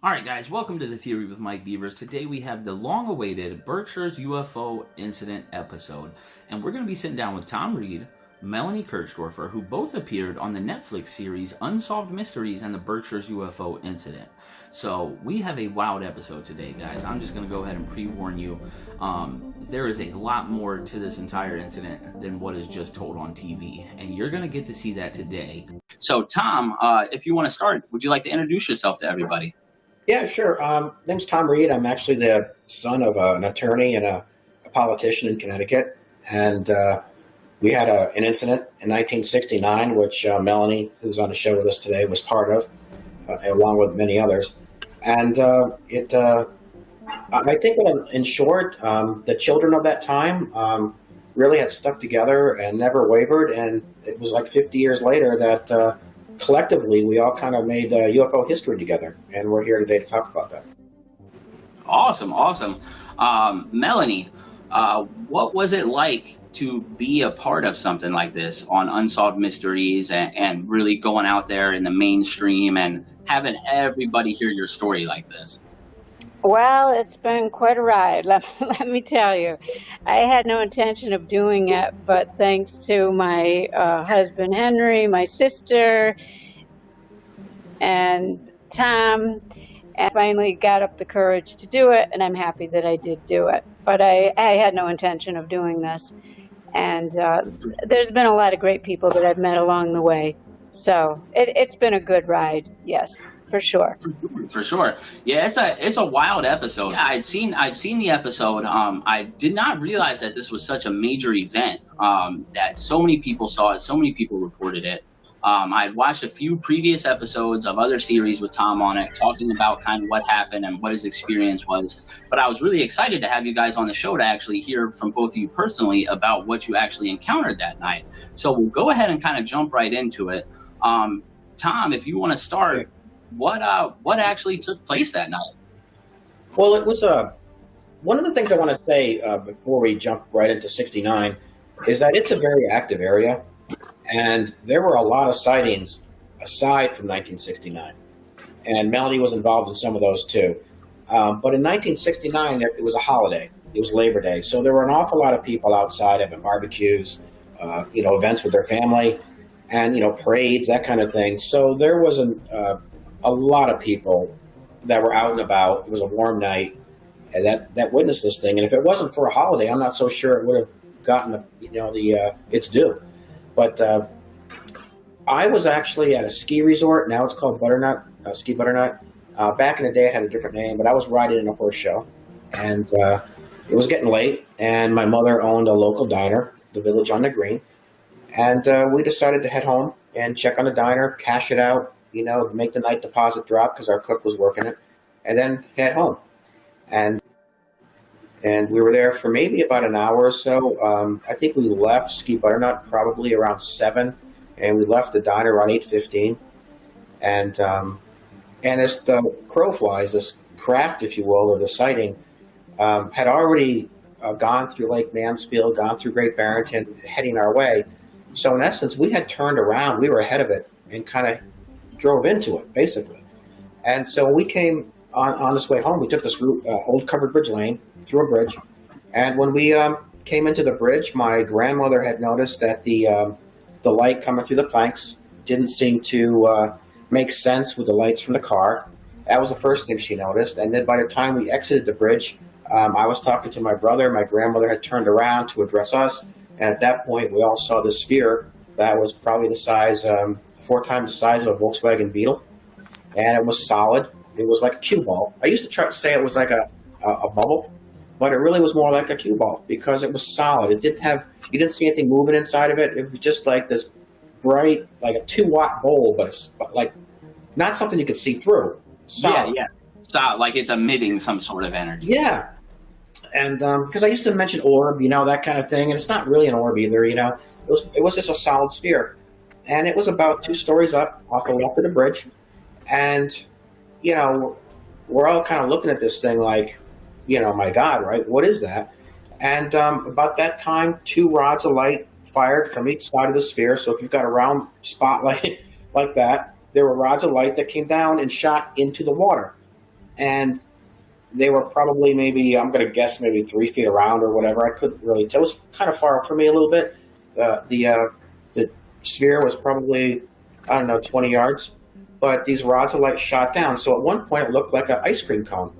Alright guys, welcome to The Theory with Mike Beavers. Today we have the long-awaited Berkshire's UFO incident episode. And we're going to be sitting down with Thom Reed, Melanie Kirchdorfer, who both appeared on the Netflix series Unsolved Mysteries and the Berkshire's UFO incident. So we have a wild episode today, guys. I'm just going to go ahead and pre-warn you. There is a lot more to this entire incident than what is just told on TV. And you're going to get to see that today. So Thom, if you want to start, would you like to introduce yourself to everybody? Yeah, sure. Name's Thom Reed. I'm actually the son of an attorney and a politician in Connecticut. And we had an incident in 1969, which Melanie, who's on the show with us today, was part of, along with many others. And I think, in short, the children of that time really had stuck together and never wavered. And it was like 50 years later that collectively, we all kind of made UFO history together, and we're here today to talk about that. Awesome. Melanie, what was it like to be a part of something like this on Unsolved Mysteries and really going out there in the mainstream and having everybody hear your story like this? Well, it's been quite a ride, let me tell you. I had no intention of doing it, but thanks to my husband Henry, my sister, and Tom, I finally got up the courage to do it, and I'm happy that I did do it. But I had no intention of doing this. And there's been a lot of great people that I've met along the way. So it's been a good ride, yes. For sure. For sure. Yeah, it's a wild episode. Yeah, I've seen the episode. I did not realize that this was such a major event. That so many people saw it, so many people reported it. I'd watched a few previous episodes of other series with Thom on it, talking about kind of what happened and what his experience was. But I was really excited to have you guys on the show to actually hear from both of you personally about what you actually encountered that night. So we'll go ahead and kind of jump right into it. Thom, if you want to start. What actually took place that night? Well, it was one of the things I want to say before we jump right into 69 is that it's a very active area, and there were a lot of sightings aside from 1969, and Melanie was involved in some of those too. But in 1969, it was a holiday. It was Labor Day, so there were an awful lot of people outside having barbecues, events with their family, and parades, that kind of thing. So there was a lot of people that were out and about. It was a warm night, and that witnessed this thing. And if it wasn't for a holiday, I'm not so sure it would have gotten its due. But I was actually at a ski resort. Now it's called Butternut, Ski Butternut. Back in the day, it had a different name, but I was riding in a horse show, and it was getting late. And my mother owned a local diner, the Village on the Green, and we decided to head home and check on the diner, cash it out. Make the night deposit drop because our cook was working it, and then head home. And we were there for maybe about an hour or so. I think we left Ski Butternut probably around 7, and we left the diner around 8:15. And as the crow flies, this craft, if you will, or the sighting, had already gone through Lake Mansfield, gone through Great Barrington, heading our way. So in essence, we had turned around. We were ahead of it and kind of drove into it, basically. And so we came on this way home. We took this route, old covered bridge lane, through a bridge. And when we came into the bridge, my grandmother had noticed that the light coming through the planks didn't seem to make sense with the lights from the car. That was the first thing she noticed. And then by the time we exited the bridge, I was talking to my brother. My grandmother had turned around to address us. And at that point, we all saw this sphere that was probably the size 4 times the size of a Volkswagen Beetle, and it was solid. It was like a cue ball. I used to try to say it was like a bubble, but it really was more like a cue ball because it was solid. You didn't see anything moving inside of it. It was just like this bright, like a 2-watt bulb, but it's like not something you could see through. Solid. Yeah. So, like it's emitting some sort of energy. Yeah. And because I used to mention orb, that kind of thing, and it's not really an orb either. It was just a solid sphere. And it was about 2 stories up off the left of the bridge. And, we're all kind of looking at this thing like, my God, right? What is that? And about that time, 2 rods of light fired from each side of the sphere. So if you've got a round spotlight like that, there were rods of light that came down and shot into the water. and they were probably maybe, I'm going to guess, maybe 3 feet around or whatever. I couldn't really tell. It was kind of far from me a little bit. The sphere was probably, I don't know, 20 yards. But these rods of light shot down. So at one point it looked like an ice cream cone,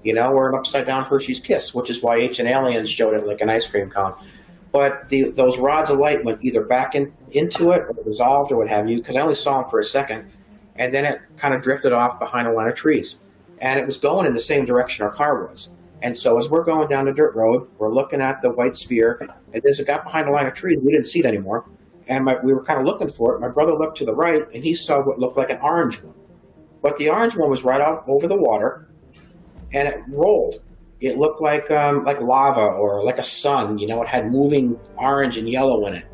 or an upside down Hershey's Kiss, which is why Ancient Aliens showed it like an ice cream cone. But those rods of light went either back into it or dissolved or what have you, because I only saw them for a second. And then it kind of drifted off behind a line of trees. And it was going in the same direction our car was. And so as we're going down the dirt road, we're looking at the white sphere. And as it got behind a line of trees, we didn't see it anymore. And we were kind of looking for it. My brother looked to the right, and he saw what looked like an orange one. But the orange one was right out over the water, and it rolled. It looked like lava or like a sun. It had moving orange and yellow in it.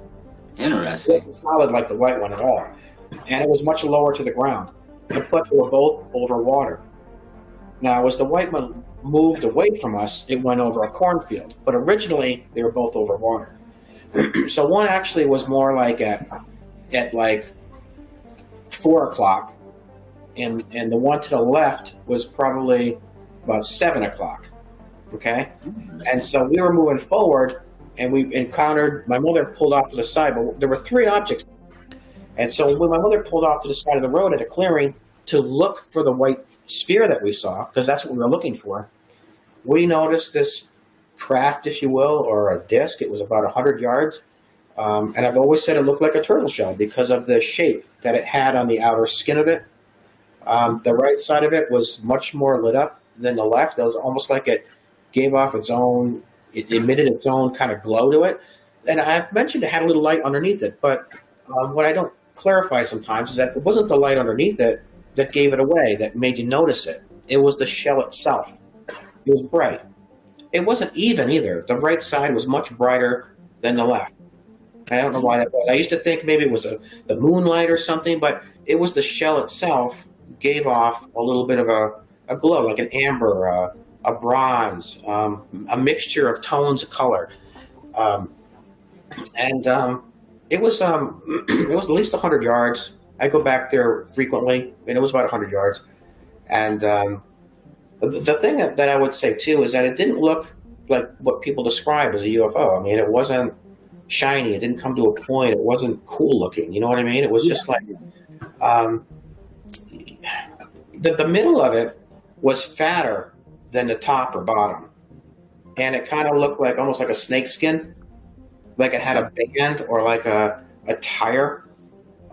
Interesting. It wasn't solid like the white one at all. And it was much lower to the ground. But they were both over water. Now, as the white one moved away from us, it went over a cornfield. But originally, they were both over water. So one actually was more like at like 4 o'clock, and the one to the left was probably about 7 o'clock. Okay, and so we were moving forward, and we encountered. My mother pulled off to the side, but there were 3 objects, and so when my mother pulled off to the side of the road at a clearing to look for the white sphere that we saw, because that's what we were looking for, we noticed this craft, if you will, or a disc. It was about 100 yards. And I've always said it looked like a turtle shell because of the shape that it had on the outer skin of it. The right side of it was much more lit up than the left. It was almost like it gave off it emitted its own kind of glow to it. And I've mentioned it had a little light underneath it, but what I don't clarify sometimes is that it wasn't the light underneath it that gave it away, that made you notice it. It was the shell itself. It was bright. It wasn't even either. The right side was much brighter than the left. I don't know why that was. I used to think maybe it was the moonlight or something, but it was the shell itself gave off a little bit of a glow, like an amber, a bronze, a mixture of tones of color. It was at least 100 yards. I go back there frequently, and it was about 100 yards. And the thing that I would say, too, is that it didn't look like what people describe as a UFO. I mean, it wasn't shiny. It didn't come to a point. It wasn't cool looking. You know what I mean? It was just like the middle of it was fatter than the top or bottom. And it kind of looked like almost like a snake skin, like it had a band or like a tire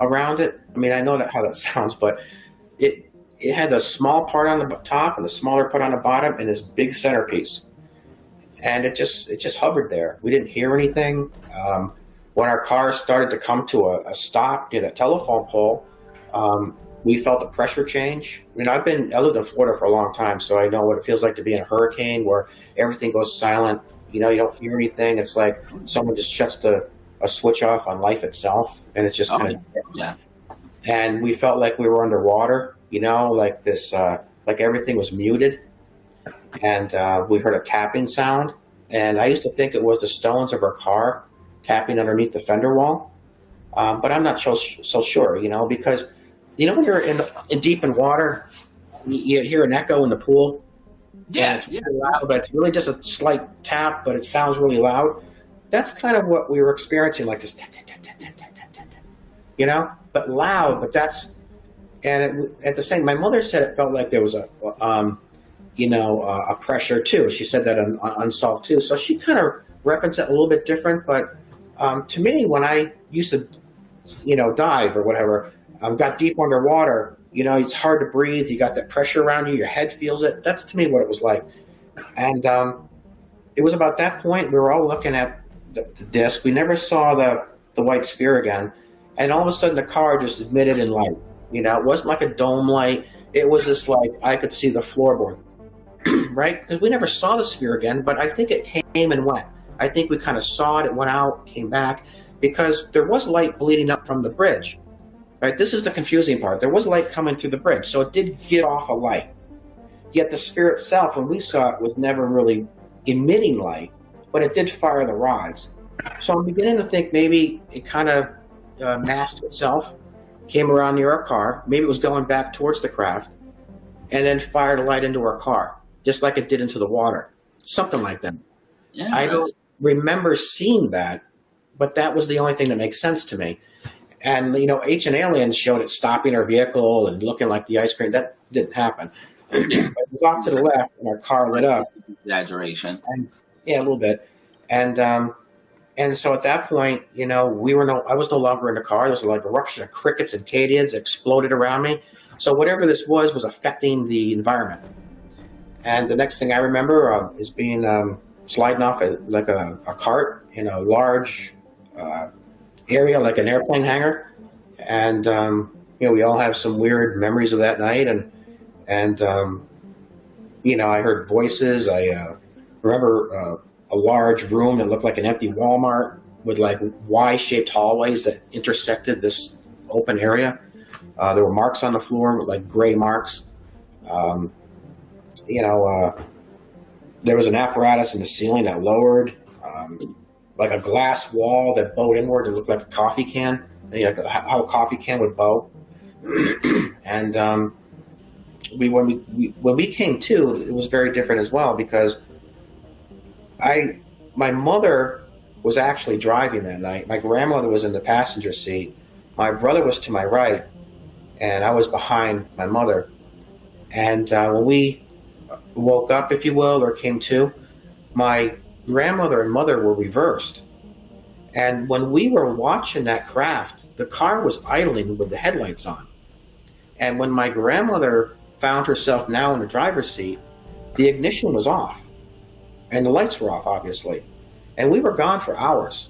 around it. I mean, I know how that sounds, but it had the small part on the top and the smaller part on the bottom and this big centerpiece. And it just hovered there. We didn't hear anything. When our car started to come to a stop near a telephone pole, we felt the pressure change. I mean, I lived in Florida for a long time, so I know what it feels like to be in a hurricane where everything goes silent. You don't hear anything. It's like someone just shuts a switch off on life itself, and it's just kind of yeah. And we felt like we were underwater. Like this, like everything was muted, and we heard a tapping sound. And I used to think it was the stones of our car tapping underneath the fender wall, but I'm not so sure. Because when you're in deep in water, you hear an echo in the pool. Yeah, it's really loud, but it's really just a slight tap, but it sounds really loud. That's kind of what we were experiencing, like this, but loud. But that's, and at the same, my mother said it felt like there was a pressure too. She said that on Unsolved too. So she kind of referenced it a little bit different. But to me, when I used to, dive or whatever, got deep underwater, it's hard to breathe. You got that pressure around you. Your head feels it. That's to me what it was like. And it was about that point we were all looking at the disc. We never saw the white sphere again. And all of a sudden the car just emitted in light. It wasn't like a dome light. It was just like I could see the floorboard, right? Because we never saw the sphere again, but I think it came and went. I think we kind of saw it. It went out, came back, because there was light bleeding up from the bridge. Right, this is the confusing part. There was light coming through the bridge, so it did give off a light. Yet the sphere itself, when we saw it, was never really emitting light, but it did fire the rods. So I'm beginning to think maybe it kind of masked itself, came around near our car. Maybe it was going back towards the craft, and then fired a light into her car, just like it did into the water, something like that. Yeah, I don't remember seeing that, but that was the only thing that makes sense to me. And, Ancient Aliens showed it stopping our vehicle and looking like the ice cream. That didn't happen. But it was off to the left, and our car lit up. Exaggeration. Yeah, a little bit. And so at that point, I was no longer in the car. There was like a eruption of crickets and katydids exploded around me. So whatever this was affecting the environment. And the next thing I remember is being sliding off like a cart in a large area, like an airplane hangar. And, we all have some weird memories of that night. And I heard voices. I remember a large room that looked like an empty Walmart with like Y-shaped hallways that intersected this open area. There were marks on the floor, like gray marks. There was an apparatus in the ceiling that lowered, like a glass wall that bowed inward and looked like a coffee can, how a coffee can would bow. And when we came to, it was very different as well, because my mother was actually driving that night. My grandmother was in the passenger seat. My brother was to my right, and I was behind my mother. And when we woke up, if you will, or came to, my grandmother and mother were reversed. And when we were watching that craft, the car was idling with the headlights on. And when my grandmother found herself now in the driver's seat, the ignition was off. And the lights were off, obviously. And we were gone for hours.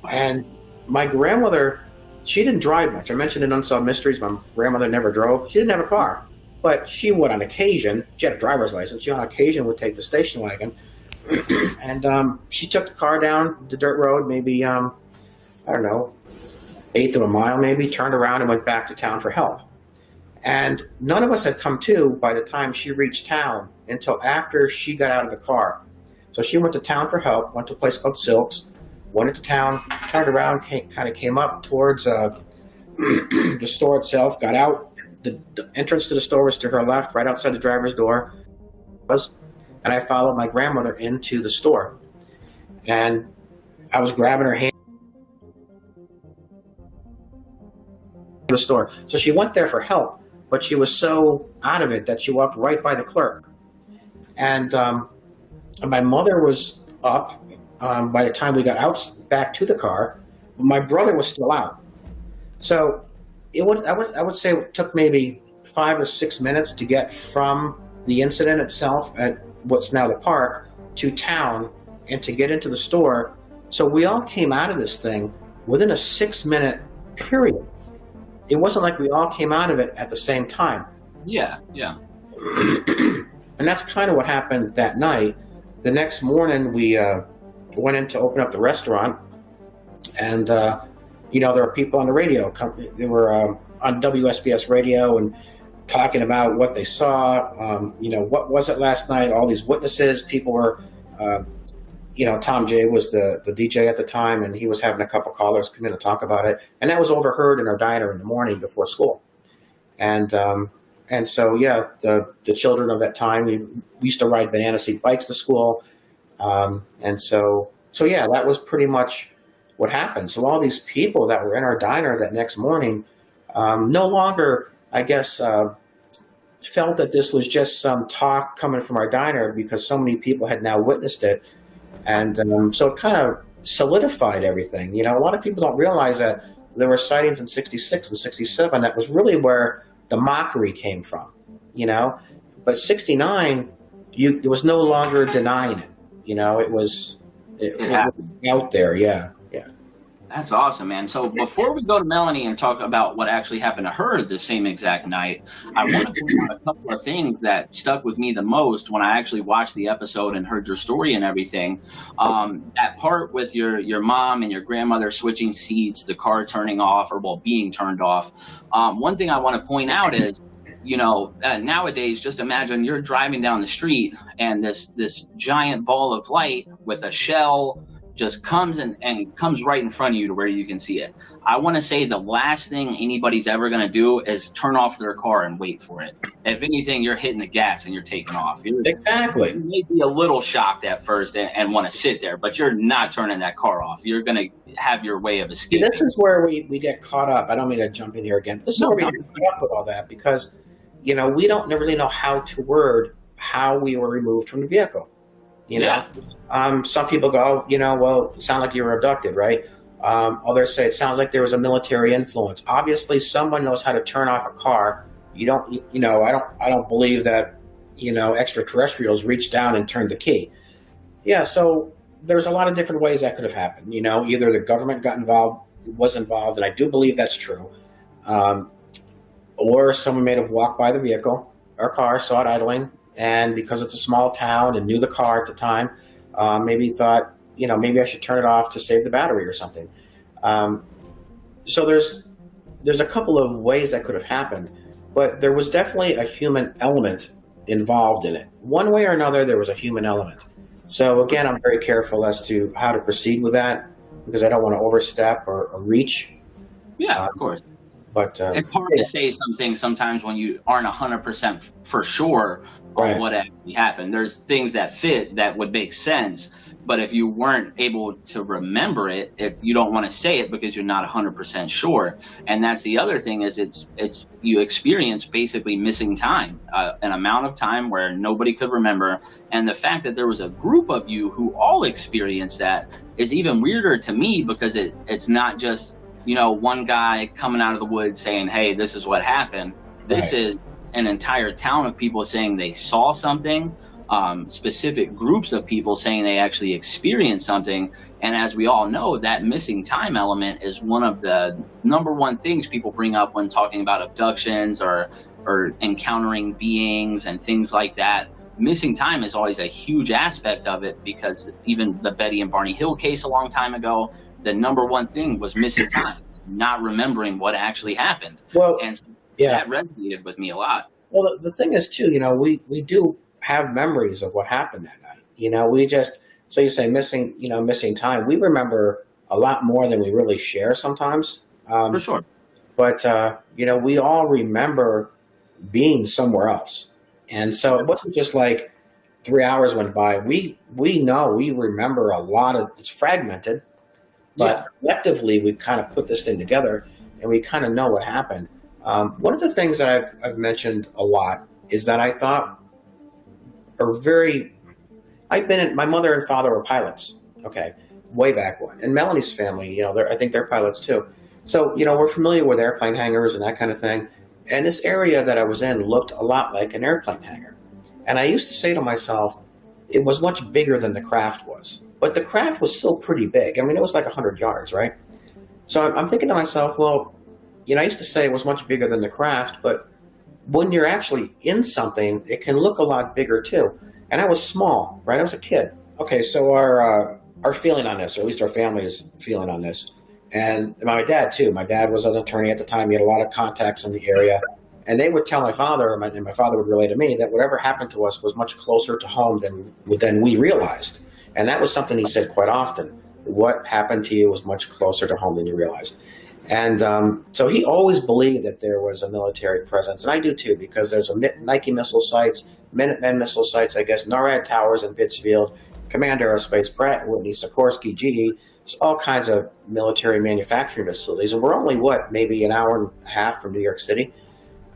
And my grandmother, she didn't drive much. I mentioned in Unsolved Mysteries, my grandmother never drove. She didn't have a car. But she would, on occasion, she had a driver's license, she on occasion would take the station wagon. And she took the car down the dirt road, maybe, I don't know, eighth of a mile maybe, turned around and went back to town for help. And none of us had come to by the time she reached town until after she got out of the car. So she went to town for help, went to a place called Silks, went into town, turned around, kind of came up towards the store itself, got out. The entrance to the store was to her left, right outside the driver's door. And I followed my grandmother into the store. And I was grabbing her hand in the store. So she went there for help, but she was so out of it that she walked right by the clerk. And my mother was up by the time we got out back to the car. My brother was still out. So I would say it took maybe 5 or 6 minutes to get from the incident itself at what's now the park to town and to get into the store. So we all came out of this thing within a 6-minute period. It wasn't like we all came out of it at the same time. Yeah. And that's kind of what happened that night. The next morning we went in to open up the restaurant, and there were people on the radio. They were on WSBS radio and talking about what they saw. What was it last night? All these witnesses. People were, Tom J was the DJ at the time, and he was having a couple callers come in and talk about it. And that was overheard in our diner in the morning before school. And so, the children of that time, we used to ride banana seat bikes to school. And so that was pretty much what happened. So all these people that were in our diner that next morning no longer, I guess, felt that this was just some talk coming from our diner, because so many people had now witnessed it. And so it kind of solidified everything. A lot of people don't realize that there were sightings in 66 and 67. That was really where the mockery came from, But 69, there was no longer denying it. It was out there, yeah. That's awesome, man. So before we go to Melanie and talk about what actually happened to her the same exact night, I want to point out a couple of things that stuck with me the most when I actually watched the episode and heard your story and everything. That part with your mom and your grandmother switching seats, the car turning off, or being turned off. One thing I want to point out is, nowadays, just imagine you're driving down the street and this giant ball of light with a shell just comes and comes right in front of you to where you can see it. I want to say the last thing anybody's ever going to do is turn off their car and wait for it. If anything, you're hitting the gas and you're taking off. Exactly. You may be a little shocked at first and want to sit there, but you're not turning that car off. You're going to have your way of escape. This is where we get caught up. I don't mean to jump in here again, but this is where we get caught up with all that because, we don't really know how to word how we were removed from the vehicle. Some people go, well, it sounds like you were abducted, right? Others say it sounds like there was a military influence. Obviously, someone knows how to turn off a car. I don't believe that, extraterrestrials reached down and turned the key. Yeah, so there's a lot of different ways that could have happened. Either the government was involved, and I do believe that's true, or someone may have walked by the vehicle or car, saw it idling, and because it's a small town and knew the car at the time, maybe thought, maybe I should turn it off to save the battery or something. So there's a couple of ways that could have happened, but there was definitely a human element involved in it. One way or another, there was a human element. So again, I'm very careful as to how to proceed with that because I don't want to overstep or reach. Yeah, of course. But it's hard to say something sometimes when you aren't 100% for sure on what actually happened. There's things that fit that would make sense, but if you weren't able to remember it, you don't want to say it because you're not 100% sure. And that's the other thing is it's you experience basically missing time, an amount of time where nobody could remember. And the fact that there was a group of you who all experienced that is even weirder to me because it's not just one guy coming out of the woods saying, hey, this is what happened. This is an entire town of people saying they saw something, specific groups of people saying they actually experienced something. And as we all know, that missing time element is one of the number one things people bring up when talking about abductions or encountering beings and things like that. Missing time is always a huge aspect of it because even the Betty and Barney Hill case a long time ago, the number one thing was missing time, not remembering what actually happened. Well, and that resonated with me a lot. Well, the thing is too, we do have memories of what happened that night. We just, so you say missing time. We remember a lot more than we really share sometimes. For sure. But, we all remember being somewhere else. And so it wasn't just like 3 hours went by. We know, we remember a lot of, it's fragmented. But collectively, we kind of put this thing together, and we kind of know what happened. One of the things that I've mentioned a lot is that I thought my mother and father were pilots, way back when. And Melanie's family, I think they're pilots too. So, we're familiar with airplane hangars and that kind of thing. And this area that I was in looked a lot like an airplane hangar. And I used to say to myself, it was much bigger than the craft was. But the craft was still pretty big. I mean, it was like 100 yards, right? So I'm thinking to myself, well, I used to say it was much bigger than the craft, but when you're actually in something, it can look a lot bigger too. And I was small, right? I was a kid. Okay, so our feeling on this, or at least our family's feeling on this, and my dad too. My dad was an attorney at the time. He had a lot of contacts in the area. And they would tell my father, and my father would relay to me, that whatever happened to us was much closer to home than we realized. And that was something he said quite often. What happened to you was much closer to home than you realized. And so he always believed that there was a military presence. And I do too, because there's a Nike missile sites, Minutemen missile sites, I guess, NORAD towers in Pittsfield, Command Aerospace, Pratt & Whitney, Sikorsky, GE. There's all kinds of military manufacturing facilities. And we're only, maybe an hour and a half from New York City.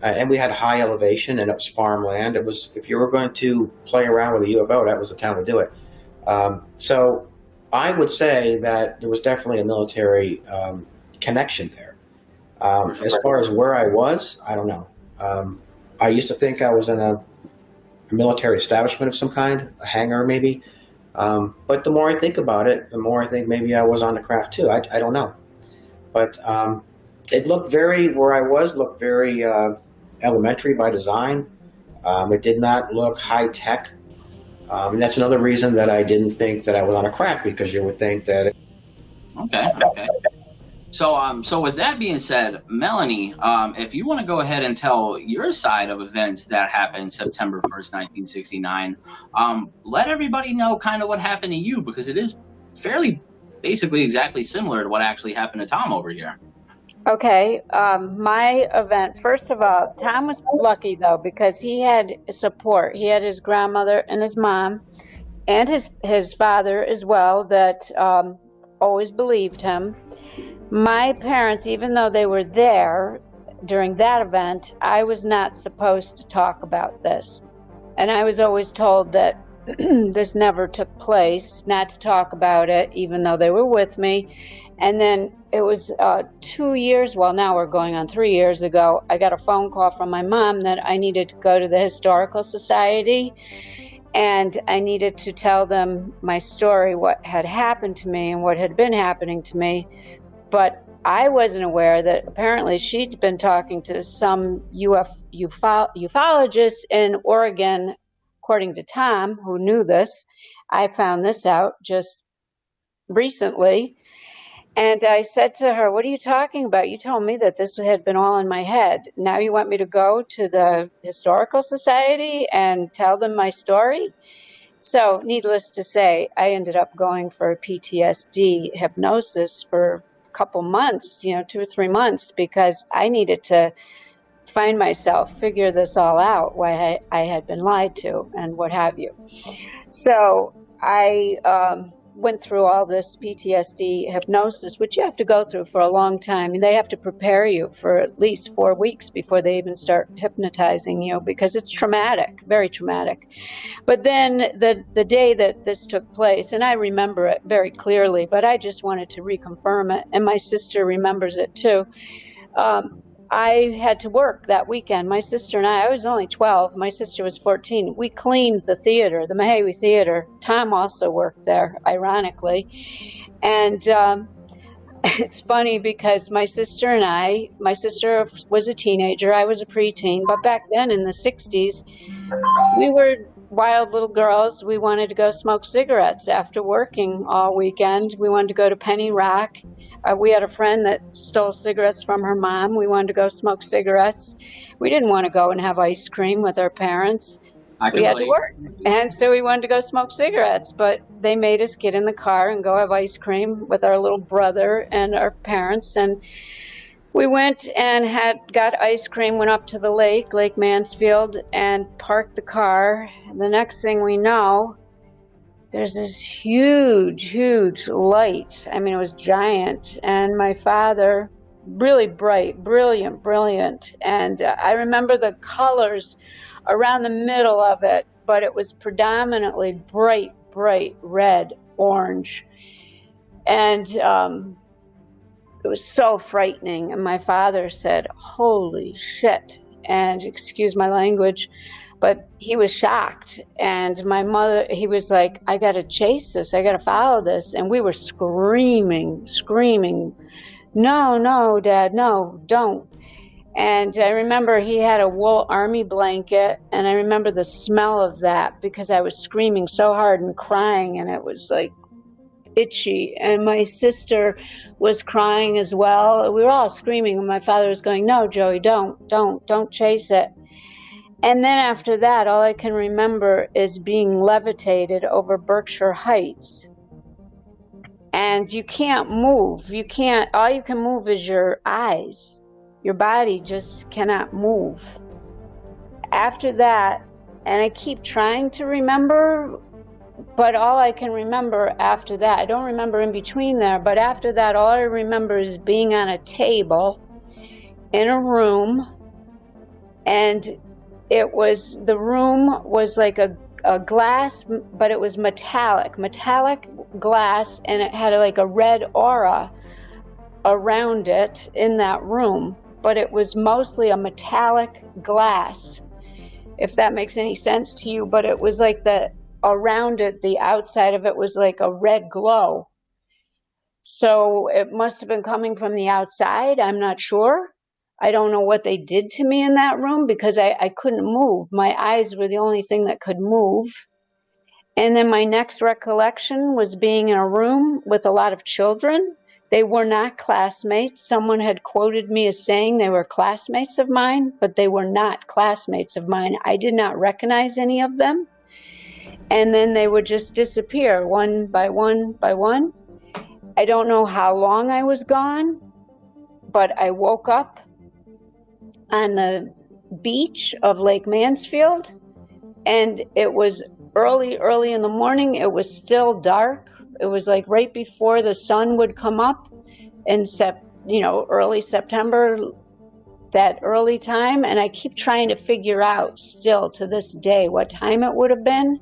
And we had high elevation, and it was farmland. It was, if you were going to play around with a UFO, that was the town to do it. So I would say that there was definitely a military connection there. As far as where I was, I don't know. I used to think I was in a military establishment of some kind, a hangar maybe. But the more I think about it, the more I think maybe I was on the craft too. I don't know. But it looked where I was looked very elementary by design. It did not look high tech. And that's another reason that I didn't think that I was on a craft, because you would think that. Okay. So with that being said, Melanie, if you want to go ahead and tell your side of events that happened September 1st, 1969, let everybody know kind of what happened to you, because it is fairly basically exactly similar to what actually happened to Thom over here. Okay, my event, first of all, Thom was lucky though, because he had support. He had his grandmother and his mom and his father as well that always believed him. My parents, even though they were there during that event, I was not supposed to talk about this. And I was always told that this never took place, not to talk about it, even though they were with me. And then it was 2 years, well, now we're going on 3 years ago, I got a phone call from my mom that I needed to go to the Historical Society and I needed to tell them my story, what had happened to me and what had been happening to me. But I wasn't aware that apparently she'd been talking to some ufologists in Oregon, according to Thom, who knew this. I found this out just recently. And I said to her, what are you talking about? You told me that this had been all in my head. Now you want me to go to the Historical Society and tell them my story? So needless to say, I ended up going for PTSD hypnosis for a couple months, 2 or 3 months, because I needed to find myself, figure this all out, why I had been lied to and what have you. So I went through all this PTSD hypnosis, which you have to go through for a long time. And they have to prepare you for at least 4 weeks before they even start hypnotizing you, because it's traumatic, very traumatic. But then the day that this took place, and I remember it very clearly, but I just wanted to reconfirm it, and my sister remembers it too. I had to work that weekend. My sister and I was only 12. My sister was 14. We cleaned the theater, the Mahawi Theater. Thom also worked there, ironically. And it's funny because my sister was a teenager. I was a preteen. But back then in the 60s, we were wild little girls. We wanted to go smoke cigarettes after working all weekend. We wanted to go to Penny Rock. We had a friend that stole cigarettes from her mom. We wanted to go smoke cigarettes. We didn't want to go and have ice cream with our parents. We had to work. And so we wanted to go smoke cigarettes, but they made us get in the car and go have ice cream with our little brother and our parents. And we went and got ice cream, went up to the Lake Mansfield, and parked the car. And the next thing we know, there's this huge light. I mean, it was giant. And my father, really bright, brilliant. And I remember the colors around the middle of it, but it was predominantly bright red, orange. And it was so frightening. And my father said, holy shit. And excuse my language, but he was shocked. And my mother, he was like, I got to chase this. I got to follow this. And we were screaming. No, Dad, no, don't. And I remember he had a wool army blanket, and I remember the smell of that because I was screaming so hard and crying, and it was like itchy. And my sister was crying as well. We were all screaming, and my father was going, no, Joey, don't chase it. And then after that, all I can remember is being levitated over Berkshire Heights. And you can't move. All you can move is your eyes. Your body just cannot move. After that, and I keep trying to remember, but all I can remember after that, I don't remember in between there, but after that, all I remember is being on a table in a room, and the room was like a glass, but it was metallic glass, and it had like a red aura around it in that room. But it was mostly a metallic glass, if that makes any sense to you. But it was like around it, the outside of it was like a red glow. So it must have been coming from the outside. I'm not sure. I don't know what they did to me in that room because I couldn't move. My eyes were the only thing that could move. And then my next recollection was being in a room with a lot of children. They were not classmates. Someone had quoted me as saying they were classmates of mine, but they were not classmates of mine. I did not recognize any of them. And then they would just disappear one by one by one. I don't know how long I was gone, but I woke up on the beach of Lake Mansfield, and it was early in the morning. It was still dark. It was like right before the sun would come up in early September, that early time. And I keep trying to figure out still to this day what time it would have been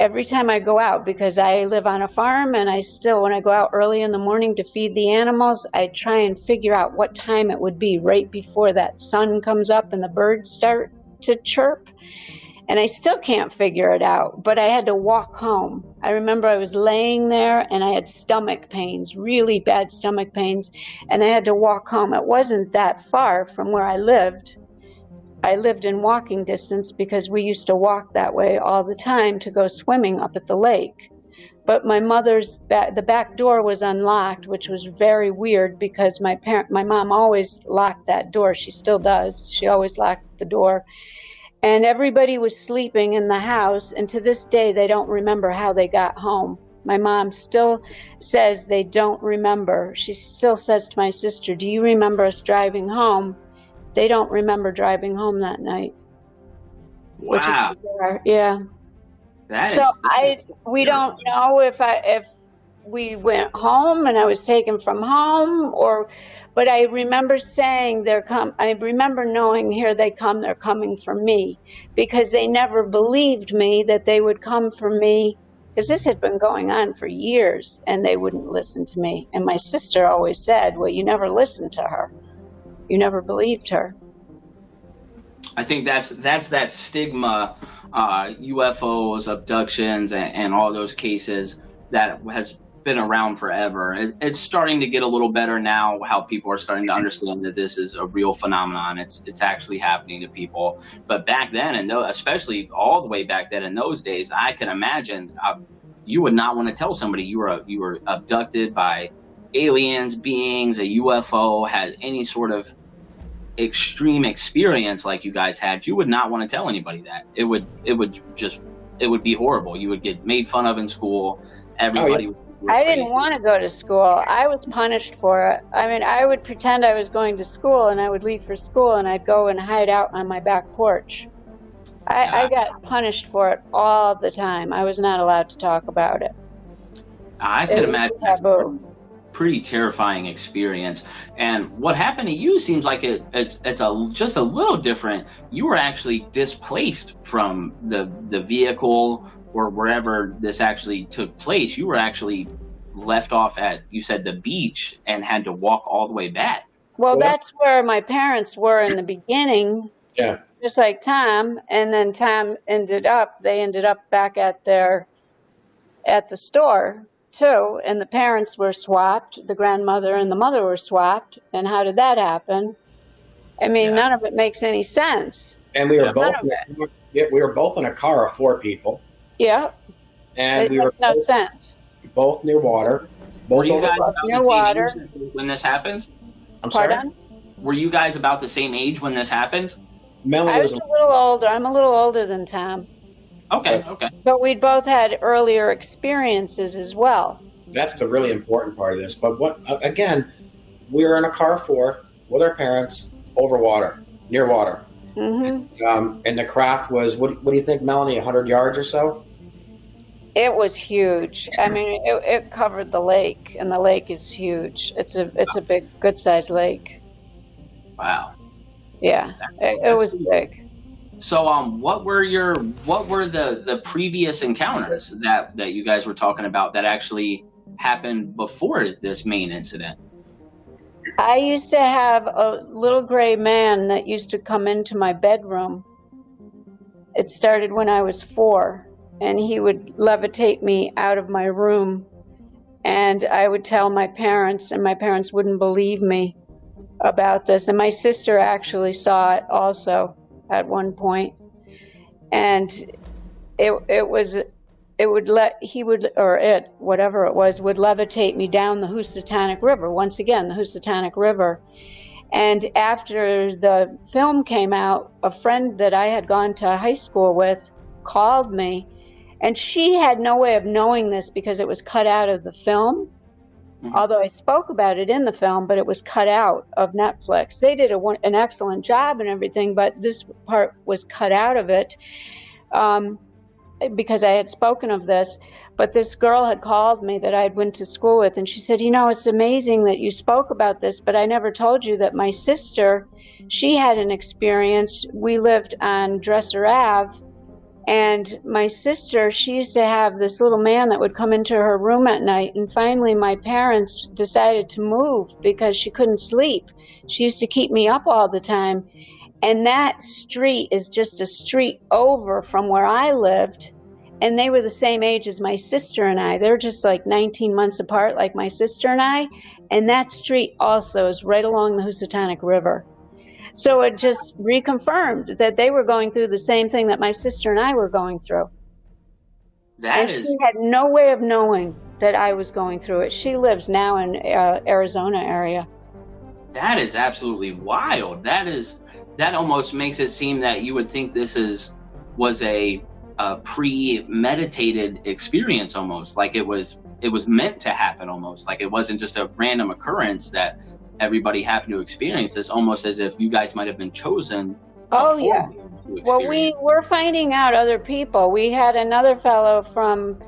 every time I go out, because I live on a farm, and when I go out early in the morning to feed the animals, I try and figure out what time it would be right before that sun comes up and the birds start to chirp. And I still can't figure it out, but I had to walk home. I remember I was laying there and I had stomach pains, really bad stomach pains, and I had to walk home. It wasn't that far from where I lived. I lived in walking distance because we used to walk that way all the time to go swimming up at the lake. But my mother's the back door was unlocked, which was very weird because my mom always locked that door. She still does. She always locked the door. And everybody was sleeping in the house, and to this day, they don't remember how they got home. My mom still says they don't remember. She still says to my sister, "Do you remember us driving home?" They don't remember driving home that night. Wow. Which is bizarre. Yeah. We don't know if we went home and I was taken from home, but I remember saying I remember knowing, here they come, they're coming for me, because they never believed me that they would come for me, because this had been going on for years and they wouldn't listen to me. And my sister always said, "Well, you never listened to her. You never believed her." I think that's that stigma, UFOs, abductions, and all those cases that has been around forever. It's starting to get a little better now, how people are starting to understand that this is a real phenomenon. It's actually happening to people. But back then, and especially all the way back then in those days, I can imagine you would not want to tell somebody you were abducted by aliens, beings, a UFO, had any sort of extreme experience like you guys had. You would not want to tell anybody that. It would be horrible. You would get made fun of in school. Everybody I didn't want to go to school. I was punished for it. I mean, I would pretend I was going to school, and I would leave for school, and I'd go and hide out on my back porch. I got punished for it all the time. I was not allowed to talk about it. I can imagine that's a pretty terrifying experience. And what happened to you seems like it's just a little different. You were actually displaced from the vehicle or wherever this actually took place. You were actually left off at, you said, the beach, and had to walk all the way back. Well, that's where my parents were in the beginning. Yeah. Just like Thom, and then Thom ended up back at the store too, and the parents were swapped. The grandmother and the mother were swapped. And how did that happen? I mean, none of it makes any sense. And we were both in a car of 4 people. Yeah. And it makes no sense. Both near water. Were you guys about near the water same age when this happened? I'm sorry? Pardon? Were you guys about the same age when this happened? Melanie I was a little older. I'm a little older than Thom. Okay. But we'd both had earlier experiences as well. That's the really important part of this. But again, we were in a car of 4 with our parents over water, near water. Mm-hmm. And the craft was, what do you think, Melanie, 100 yards or so? It was huge. I mean, it covered the lake, and the lake is huge. It's a big, good-sized lake. Wow. Yeah, it was big. So, what were the previous encounters that you guys were talking about that actually happened before this main incident? I used to have a little gray man that used to come into my bedroom. It started when I was 4, and he would levitate me out of my room, and I would tell my parents, and my parents wouldn't believe me about this. And my sister actually saw it also at one point, and would levitate me down the Housatonic River. Once again, the Housatonic River. And after the film came out, a friend that I had gone to high school with called me, and she had no way of knowing this because it was cut out of the film. Although I spoke about it in the film, but it was cut out of Netflix. They did an excellent job and everything, but this part was cut out of it because I had spoken of this. But this girl had called me that I went to school with, and she said, you know, it's amazing that you spoke about this, but I never told you that my sister, she had an experience. We lived on Dresser Ave, and my sister, she used to have this little man that would come into her room at night, and finally my parents decided to move because she couldn't sleep. She used to keep me up all the time. And that street is just a street over from where I lived. And they were the same age as my sister and I. They're just like 19 months apart, like my sister and I. And that street also is right along the Housatonic River. So it just reconfirmed that they were going through the same thing that my sister and I were going through. She had no way of knowing that I was going through it. She lives now in Arizona area. That is absolutely wild. That almost makes it seem that you would think this was a premeditated experience, almost like it was meant to happen, almost like it wasn't just a random occurrence that everybody happened to experience this, almost as if you guys might have been chosen. Oh yeah. Well, we were finding out other people. We had another fellow from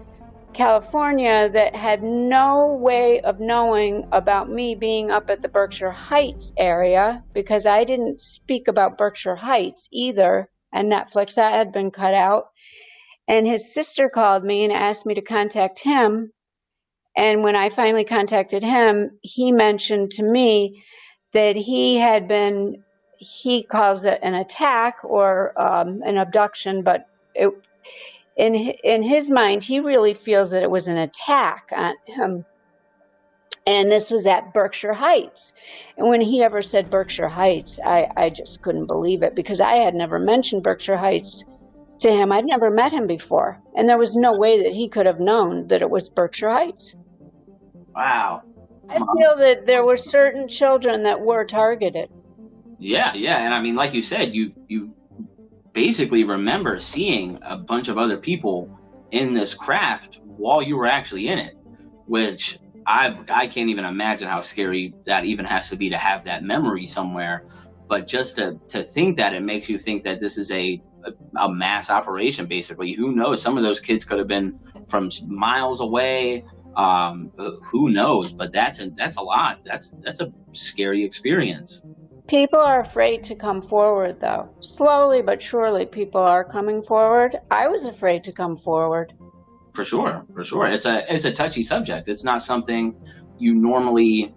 California that had no way of knowing about me being up at the Berkshire Heights area, because I didn't speak about Berkshire Heights either, and Netflix, that had been cut out. And his sister called me and asked me to contact him. And when I finally contacted him, he mentioned to me that he calls it an attack or an abduction, but in his mind, he really feels that it was an attack on him. And this was at Berkshire Heights. And when he ever said Berkshire Heights, I just couldn't believe it, because I had never mentioned Berkshire Heights to him. I'd never met him before. And there was no way that he could have known that it was Berkshire Heights. Wow. I feel that there were certain children that were targeted. Yeah. And I mean, like you said, you basically remember seeing a bunch of other people in this craft while you were actually in it, which I can't even imagine how scary that even has to be, to have that memory somewhere. But just to think that, it makes you think that this is a mass operation, basically. Who knows? Some of those kids could have been from miles away. Who knows? But that's a lot. That's a scary experience. People are afraid to come forward, though. Slowly but surely, people are coming forward. I was afraid to come forward. For sure. It's a touchy subject. It's not something you normally,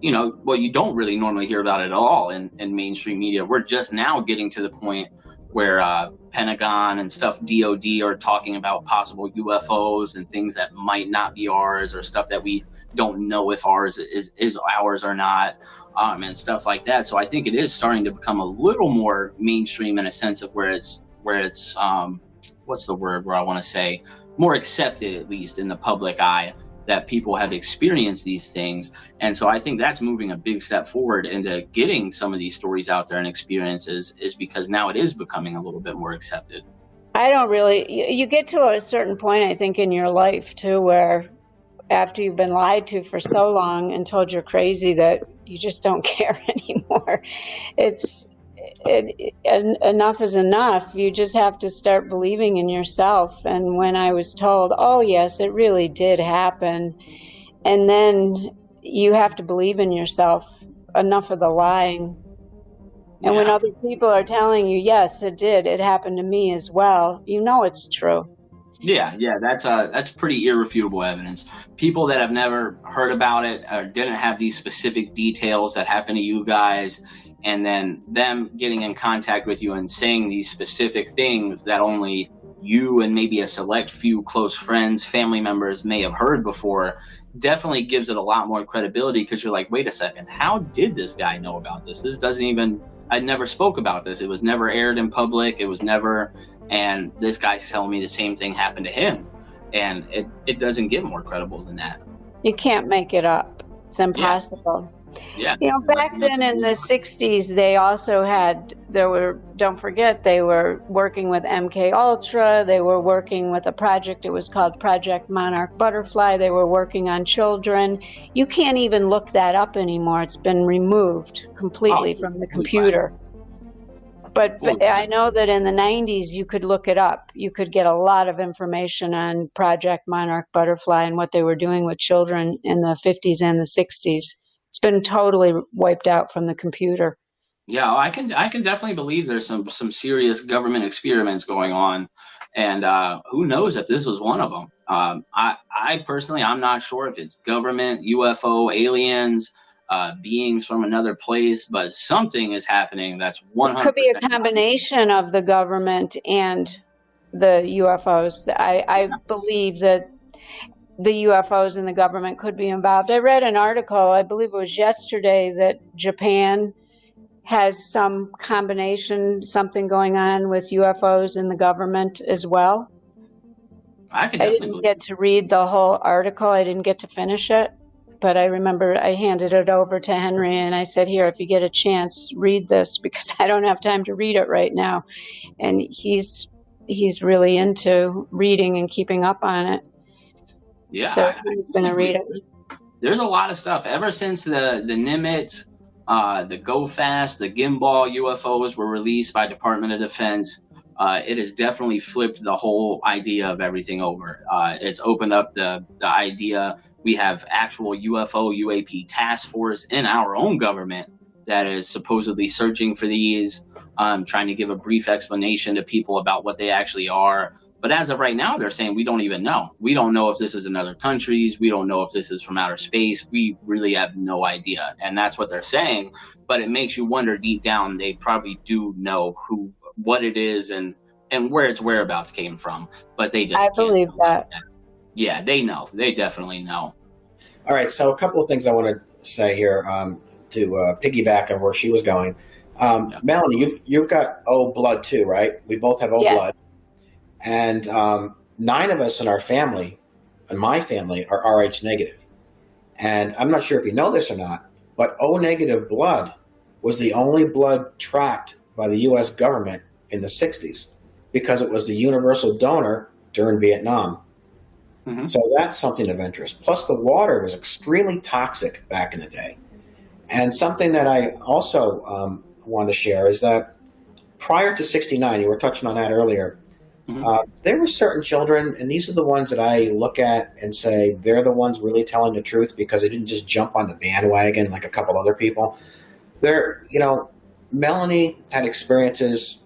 you don't really normally hear about it at all in mainstream media. We're just now getting to the point where Pentagon and stuff, DOD, are talking about possible UFOs and things that might not be ours, or stuff that we don't know if ours is ours or not, and stuff like that. So I think it is starting to become a little more mainstream, in a sense of where it's what's the word where I want to say, more accepted, at least in the public eye, that people have experienced these things. And so I think that's moving a big step forward into getting some of these stories out there and experiences, is because now it is becoming a little bit more accepted. You get to a certain point, I think, in your life too, where after you've been lied to for so long and told you're crazy, that you just don't care anymore. Enough is enough. You just have to start believing in yourself. And when I was told, oh yes, it really did happen, and then you have to believe in yourself. Enough of the lying. And when other people are telling you, yes, it did, it happened to me as well, you know it's true. Yeah, that's pretty irrefutable evidence. People that have never heard about it or didn't have these specific details that happened to you guys, and then them getting in contact with you and saying these specific things that only you and maybe a select few close friends, family members may have heard before, definitely gives it a lot more credibility, because you're like, wait a second, how did this guy know about this? I never spoke about this. It was never aired in public. It was never, and this guy's telling me the same thing happened to him. And it doesn't get more credible than that. You can't make it up. It's impossible. Yeah. Back then in the 60s, they also don't forget, they were working with MK Ultra. They were working with a project. It was called Project Monarch Butterfly. They were working on children. You can't even look that up anymore. It's been removed completely from the computer. But I know that in the 90s, you could look it up. You could get a lot of information on Project Monarch Butterfly and what they were doing with children in the 50s and the 60s. It's been totally wiped out from the computer. Yeah, I can definitely believe there's some serious government experiments going on, and who knows if this was one of them. I personally, I'm not sure if it's government, UFO, aliens, beings from another place, but something is happening that's 100%. It could be a combination of the government and the UFOs. I believe that the UFOs and the government could be involved. I read an article, I believe it was yesterday, that Japan has some combination, something going on with UFOs and the government as well. I didn't get to read the whole article. I didn't get to finish it, but I remember I handed it over to Henry and I said, here, if you get a chance, read this, because I don't have time to read it right now. And he's really into reading and keeping up on it. Yeah, so he's going to read it. There's a lot of stuff ever since the Nimitz, the Go Fast, the Gimbal UFOs were released by Department of Defense. It has definitely flipped the whole idea of everything over. It's opened up the idea. We have actual UFO UAP task force in our own government that is supposedly searching for these, trying to give a brief explanation to people about what they actually are. But as of right now, they're saying we don't even know. We don't know if this is in other countries. We don't know if this is from outer space. We really have no idea. And that's what they're saying. But it makes you wonder deep down, they probably do know what it is and where its whereabouts came from. But they just believe that. Yeah, they know. They definitely know. All right. So a couple of things I want to say here to piggyback on where she was going. Melanie, you've got O blood too, right? We both have O blood. And 9 of us in our family, in my family, are Rh negative. And I'm not sure if you know this or not, but O negative blood was the only blood tracked by the U.S. government in the 60s because it was the universal donor during Vietnam. Mm-hmm. So that's something of interest. Plus the water was extremely toxic back in the day. And something that I also want to share is that prior to 69, you were touching on that earlier, there were certain children, and these are the ones that I look at and say they're the ones really telling the truth because they didn't just jump on the bandwagon like a couple other people. Melanie had experiences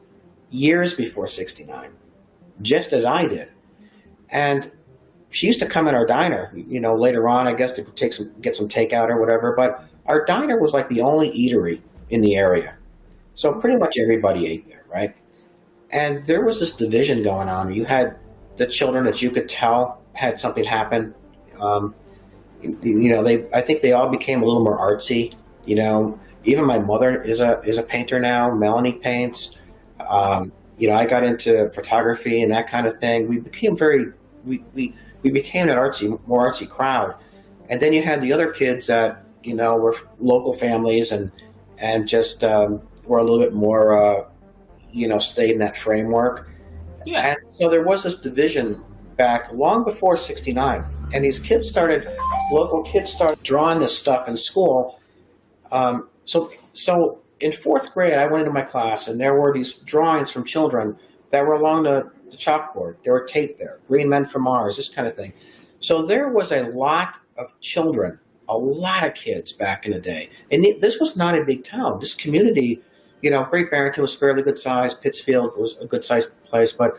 years before 69, just as I did. And she used to come in our diner, later on, I guess, to get some takeout or whatever. But our diner was like the only eatery in the area. So pretty much everybody ate there, right? And there was this division going on. You had the children that you could tell had something happen. I think they all became a little more artsy. Even my mother is a painter now. Melanie paints. I got into photography and that kind of thing. We became we became an more artsy crowd. And then you had the other kids that were local families and just were a little bit more. Stayed in that framework. Yeah. And so there was this division back long before 69. And these local kids started drawing this stuff in school. So in 4th grade, I went into my class and there were these drawings from children that were along the chalkboard. There were taped there, Green Men from Mars, this kind of thing. So there was a lot of children, a lot of kids back in the day. And this was not a big town. This community, Great Barrington was fairly good size. Pittsfield was a good sized place, but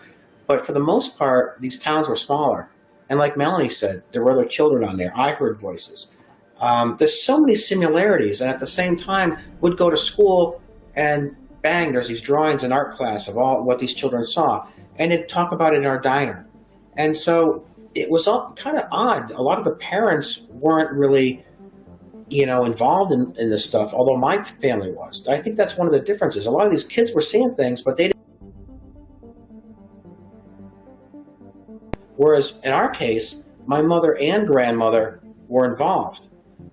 for the most part, these towns were smaller. And like Melanie said, there were other children on there. I heard voices. There's so many similarities, and at the same time, would go to school and bang, there's these drawings in art class of all what these children saw, and they'd talk about it in our diner. And so it was all kind of odd. A lot of the parents weren't really involved in this stuff, although my family was. I think that's one of the differences. A lot of these kids were seeing things, but they didn't. Whereas in our case, my mother and grandmother were involved.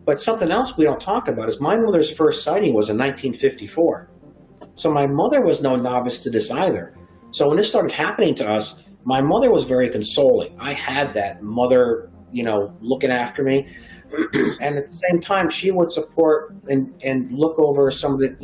But something else we don't talk about is my mother's first sighting was in 1954. So my mother was no novice to this either. So when this started happening to us, my mother was very consoling. I had that mother, looking after me. And at the same time, she would support and look over some of the,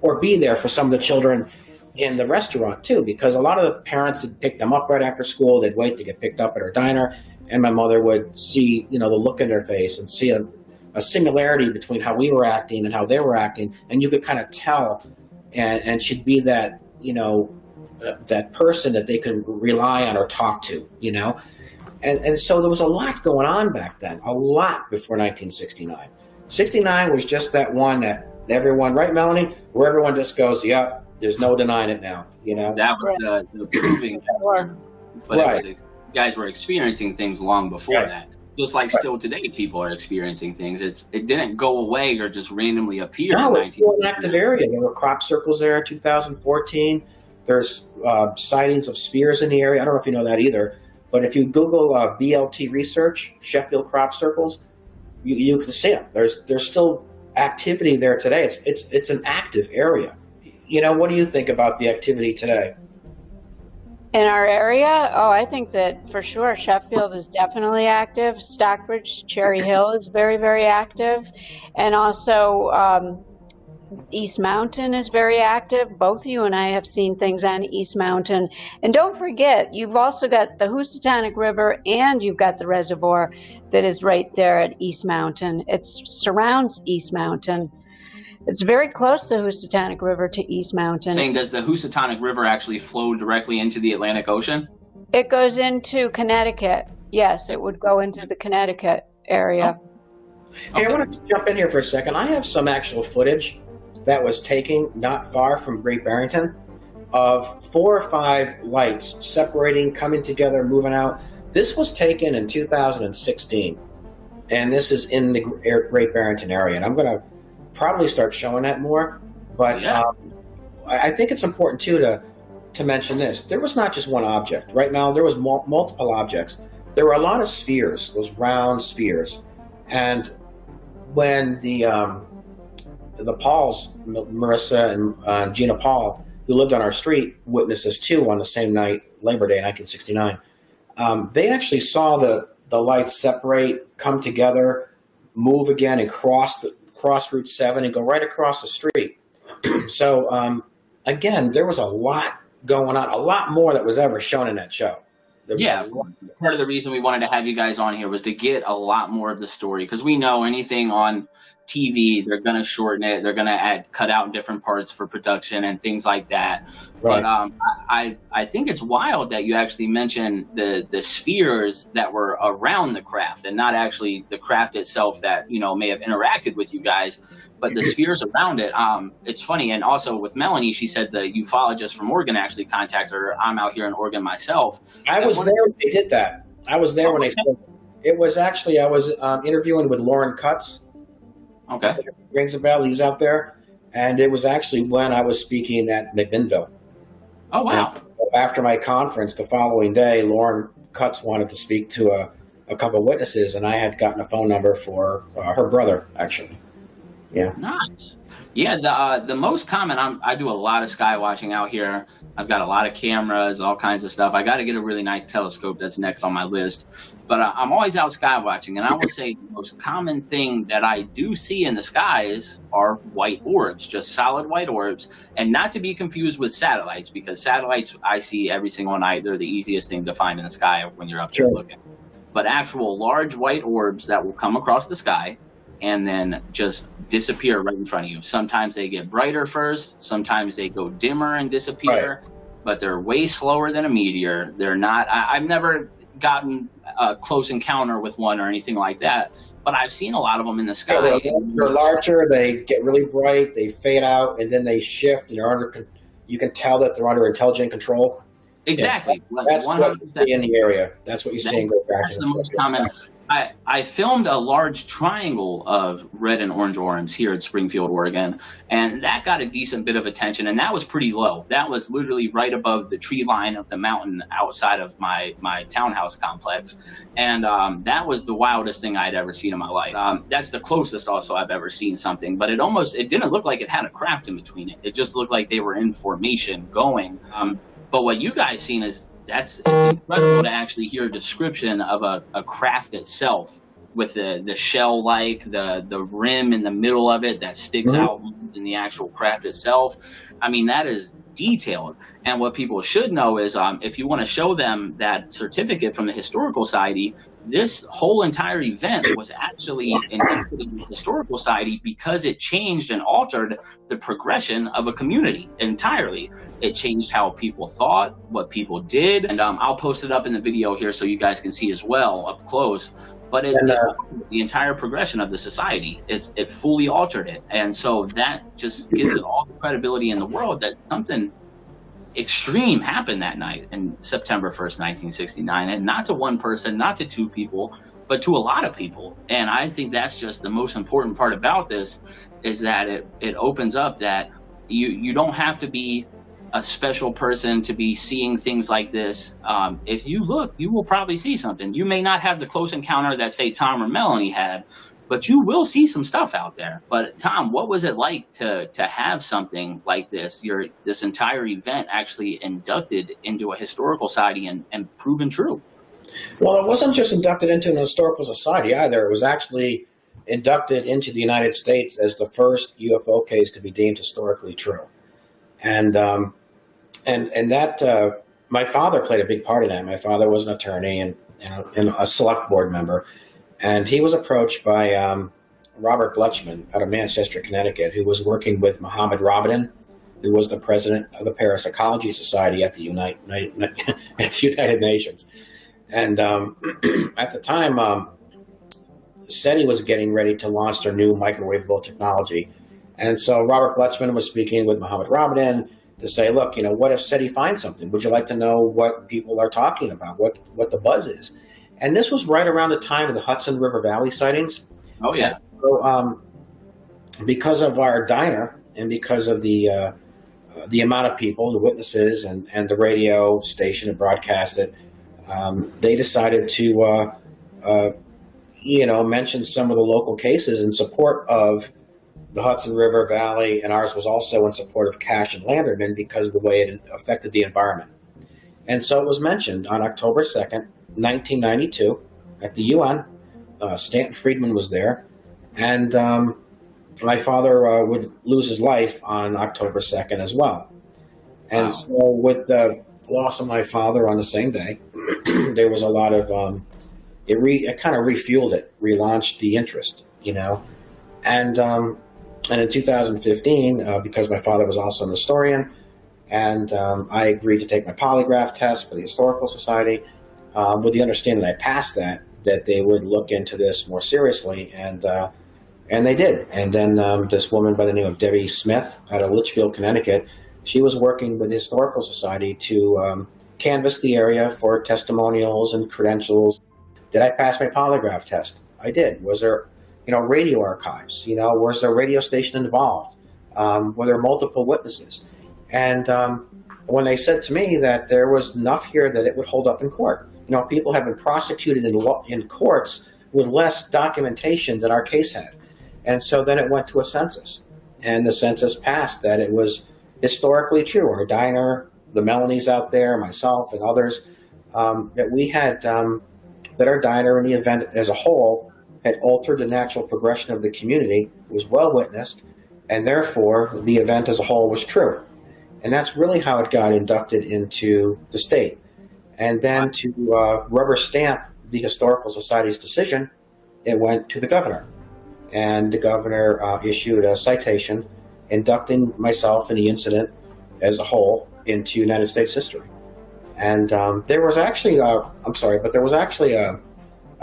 or be there for some of the children in the restaurant too, because a lot of the parents would pick them up right after school. They'd wait to get picked up at her diner, and my mother would see, the look in their face and see a similarity between how we were acting and how they were acting, and you could kind of tell, and she'd be that, that person that they could rely on or talk to, And so there was a lot going on back then, a lot before 1969. 69 was just that one that everyone, right, Melanie, where everyone just goes, yep, there's no denying it now, That was the proving. But right. You guys were experiencing things long before that. Just like still today, people are experiencing things. It didn't go away or just randomly appear. No, it's still an active area. There were crop circles there in 2014. There's sightings of spheres in the area. I don't know if you know that either. But if you Google BLT research, Sheffield crop circles, you can see them. There's still activity there today. It's an active area. What do you think about the activity today? In our area? Oh, I think that for sure Sheffield is definitely active. Stockbridge, Cherry Hill is very, very active. And also East Mountain is very active. Both you and I have seen things on East Mountain. And don't forget, you've also got the Housatonic River, and you've got the reservoir that is right there at East Mountain. It surrounds East Mountain. It's very close to the Housatonic River to East Mountain. Saying, does the Housatonic River actually flow directly into the Atlantic Ocean? It goes into Connecticut. Yes, it would go into the Connecticut area. Hey, I want to jump in here for a second. I have some actual footage that was taken not far from Great Barrington of 4 or 5 lights separating, coming together, moving out. This was taken in 2016, and this is in the Great Barrington area. And I'm going to probably start showing that more, but I think it's important too to mention this. There was not just one object. Right now, there was multiple objects. There were a lot of spheres, those round spheres, and when the Pauls, Marissa and Gina Paul, who lived on our street, witnessed this too on the same night, Labor Day, 1969. They actually saw the lights separate, come together, move again, and cross Route 7 and go right across the street. So, again, there was a lot going on, a lot more that was ever shown in that show. Part of the reason we wanted to have you guys on here was to get a lot more of the story, because we know anything on TV, they're going to shorten it, they're going to cut out different parts for production and things like that. Right. But I think it's wild that you actually mentioned the spheres that were around the craft, and not actually the craft itself that may have interacted with you guys, but the spheres around it. It's funny, and also with Melanie, she said the ufologist from Oregon actually contacted her. I'm out here in Oregon myself. I was there when they did that. I was there when they spoke. It was actually, I was interviewing with Lauren Cutts. Okay. Rings a bell. He's out there. And it was actually when I was speaking at McMinnville. Oh, wow. And after my conference the following day, Lauren Cutts wanted to speak to a couple of witnesses, and I had gotten a phone number for her brother, actually. Yeah. Nice. Yeah, the most common, I do a lot of sky watching out here. I've got a lot of cameras, all kinds of stuff. I got to get a really nice telescope. That's next on my list. But I'm always out sky watching, and I will say the most common thing that I do see in the skies are white orbs, just solid white orbs, and not to be confused with satellites, because satellites I see every single night. They're the easiest thing to find in the sky when you're up there looking. But actual large white orbs that will come across the sky and then just disappear right in front of you. Sometimes they get brighter first, sometimes they go dimmer and disappear, but they're way slower than a meteor. They're not, I've never gotten a close encounter with one or anything like that, but I've seen a lot of them in the sky. They're larger, they get really bright, they fade out, and then they shift, and you can tell that they're under intelligent control. Exactly. Yeah, that's 100%. What you see in the area. That's what you see in Great Barrington. The most common. I filmed a large triangle of red and orange orms here at Springfield, Oregon, and that got a decent bit of attention, and that was pretty low. That was literally right above the tree line of the mountain outside of my townhouse complex, and that was the wildest thing I'd ever seen in my life. That's the closest also I've ever seen something, but it didn't look like it had a craft in between it. It just looked like they were in formation going. But what you guys seen is it's incredible to actually hear a description of a craft itself with the shell-like, the rim in the middle of it that sticks out in the actual craft itself. I mean, that is detailed. And what people should know is if you want to show them that certificate from the Historical Society, this whole entire event was actually inducted in the Historical Society because it changed and altered the progression of a community entirely. It changed how people thought, what people did, and I'll post it up in the video here so you guys can see as well up close. But the entire progression of the society, it fully altered it. And so that just gives it all the credibility in the world that something extreme happened that night in September 1st, 1969, and not to one person, not to two people, but to a lot of people. And I think that's just the most important part about this, is that it opens up that you don't have to be a special person to be seeing things like this. If you look, you will probably see something. You may not have the close encounter that, say, Thom or Melanie had, but you will see some stuff out there. But Thom, what was it like to have something like this, this entire event actually inducted into a historical society and proven true? Well, it wasn't just inducted into an historical society either. It was actually inducted into the United States as the first UFO case to be deemed historically true. And that my father played a big part in that. My father was an attorney and a select board member. And he was approached by Robert Blechman out of Manchester, Connecticut, who was working with Mohammed Rabidin, who was the president of the Parapsychology Society at the United Nations. And at the time, SETI was getting ready to launch their new microwavable technology. And so Robert Blechman was speaking with Mohammed Rabidin to say, look, what if SETI finds something? Would you like to know what people are talking about, what the buzz is? And this was right around the time of the Hudson River Valley sightings. Oh, yeah. So, because of our diner and because of the amount of people, the witnesses, and the radio station that broadcast it, they decided to, mention some of the local cases in support of the Hudson River Valley, and ours was also in support of Cash and Landerman because of the way it affected the environment. And so it was mentioned on October 2nd, 1992, at the UN. Stanton Friedman was there, and my father would lose his life on October 2nd as well. And so with the loss of my father on the same day, there was a lot of, it kind of refueled it, relaunched the interest, And in 2015, because my father was also an historian, and I agreed to take my polygraph test for the Historical Society, with the understanding that I passed that they would look into this more seriously, and they did. And then this woman by the name of Debbie Smith out of Litchfield, Connecticut, she was working with the Historical Society to canvass the area for testimonials and credentials. Did I pass my polygraph test? I did. Was there, radio archives? Was there a radio station involved? Were there multiple witnesses? And when they said to me that there was enough here that it would hold up in court. People have been prosecuted in courts with less documentation than our case had. And so then it went to a census. And the census passed that it was historically true. Our diner, the Melanies out there, myself and others, that we had, that our diner and the event as a whole had altered the natural progression of the community. It was well witnessed, and therefore the event as a whole was true. And that's really how it got inducted into the state. And then to rubber stamp the Historical Society's decision, it went to the governor. And the governor issued a citation inducting myself and the incident as a whole into United States history. And there was actually, a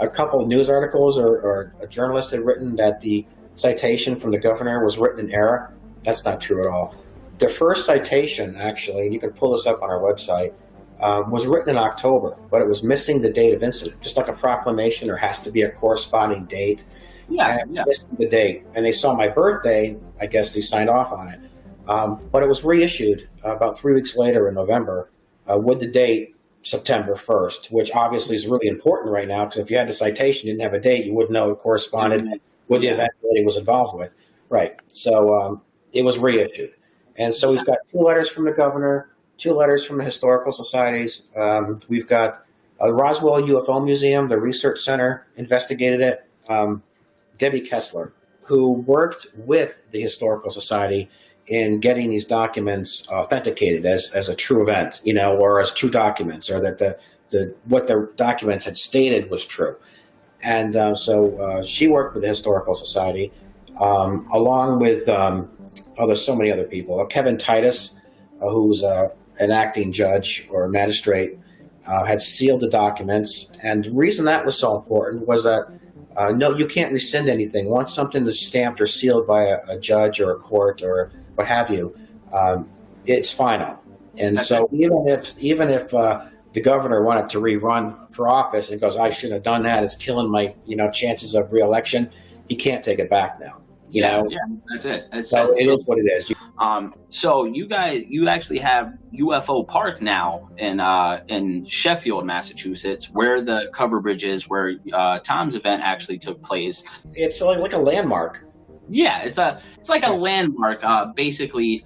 couple of news articles or a journalist had written that the citation from the governor was written in error. That's not true at all. The first citation, actually, and you can pull this up on our website, was written in October, but it was missing the date of incident. Just like a proclamation, there has to be a corresponding date. Yeah, And yeah. missing the date. And they saw my birthday. I guess they signed off on it. But it was reissued about 3 weeks later in November with the date September 1st, which obviously is really important right now, because if you had the citation, you didn't have a date, you wouldn't know it corresponded with the event that he was involved with. Right. So it was reissued. And so we've got 2 letters from the governor, 2 letters from the historical societies. We've got Roswell UFO Museum, the research center investigated it. Debbie Kessler, who worked with the Historical Society in getting these documents authenticated as a true event, or as true documents, or that the what the documents had stated was true. And so she worked with the Historical Society, along with there's so many other people. Kevin Titus, who's an acting judge or a magistrate, had sealed the documents. And the reason that was so important was that no, you can't rescind anything. Once something is stamped or sealed by a judge or a court or what have you, it's final. And so even if the governor wanted to rerun for office and goes, I shouldn't have done that, it's killing my chances of reelection, he can't take it back now. Yeah, that's it. It is what it is. So you actually have UFO Park now in Sheffield, Massachusetts, where the cover bridge is, where Thom's event actually took place. It's like a landmark. Yeah, it's like a landmark, basically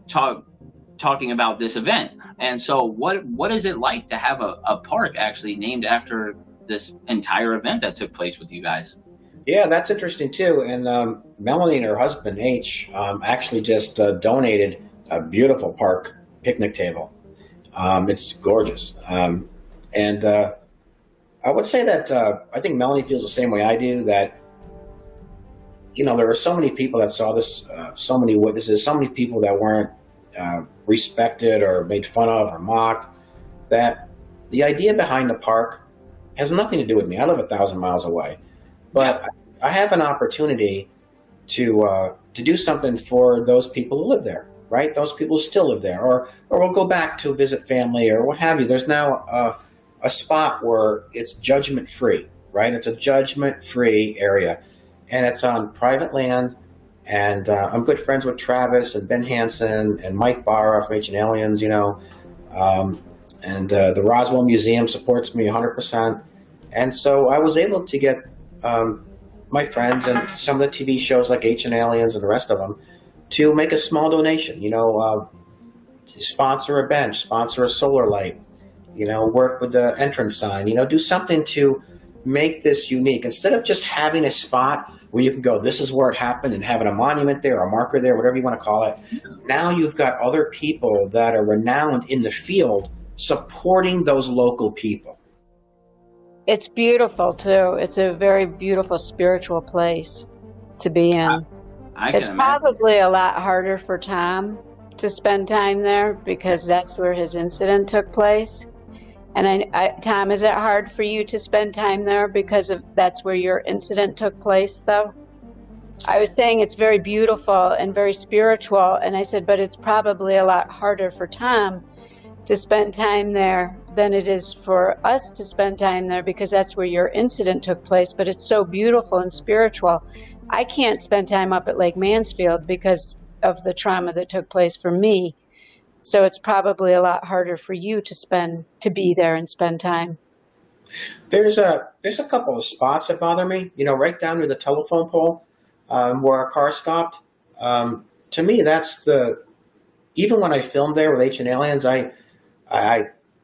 talking about this event. And so what is it like to have a park actually named after this entire event that took place with you guys? Yeah, that's interesting too. And Melanie and her husband, H, actually just donated a beautiful park picnic table. It's gorgeous. And I would say that I think Melanie feels the same way I do, that, there were so many people that saw this, so many witnesses, so many people that weren't respected or made fun of or mocked, that the idea behind the park has nothing to do with me. I live 1,000 miles away. But I have an opportunity to do something for those people who live there, right? Those people who still live there, or we'll go back to visit family or what have you. There's now a spot where it's judgment-free, right? It's a judgment-free area, and it's on private land. And I'm good friends with Travis and Ben Hansen and Mike Barra from Ancient Aliens, and the Roswell Museum supports me 100%. And so I was able to get my friends and some of the TV shows like Ancient Aliens and the rest of them to make a small donation, sponsor a bench, sponsor a solar light, work with the entrance sign, do something to make this unique. Instead of just having a spot where you can go, this is where it happened, and having a monument there, a marker there, whatever you want to call it. Now you've got other people that are renowned in the field supporting those local people. It's beautiful, too. It's a very beautiful spiritual place to be in. It's probably a lot harder for Thom to spend time there because that's where his incident took place. And Thom, is it hard for you to spend time there because that's where your incident took place, though? I was saying it's very beautiful and very spiritual, and I said, but it's probably a lot harder for Thom to spend time there than it is for us to spend time there because that's where your incident took place, but it's so beautiful and spiritual. I can't spend time up at Lake Mansfield because of the trauma that took place for me. So it's probably a lot harder for you to be there and spend time. There's a couple of spots that bother me, right down near the telephone pole where our car stopped. To me, even when I filmed there with Ancient Aliens,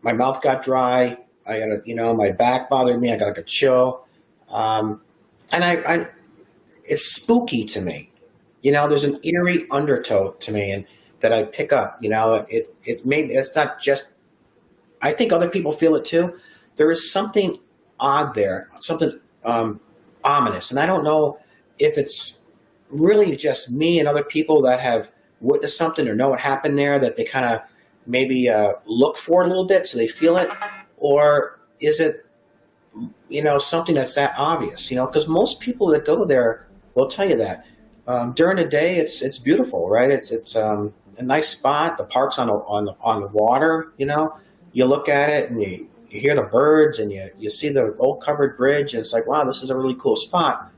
my mouth got dry. I got my back bothered me. I got like a chill. And it's spooky to me. There's an eerie undertow to me, and that I pick up. It's not just. I think other people feel it too. There is something odd there, something ominous, and I don't know if it's really just me and other people that have witnessed something or know what happened there, that they kind of maybe look for it a little bit so they feel it, or is it something that's that obvious? Because most people that go there will tell you that during the day it's beautiful, right? It's a nice spot. The park's on the water, you look at it and you hear the birds and you see the old covered bridge, and it's like, wow, this is a really cool spot.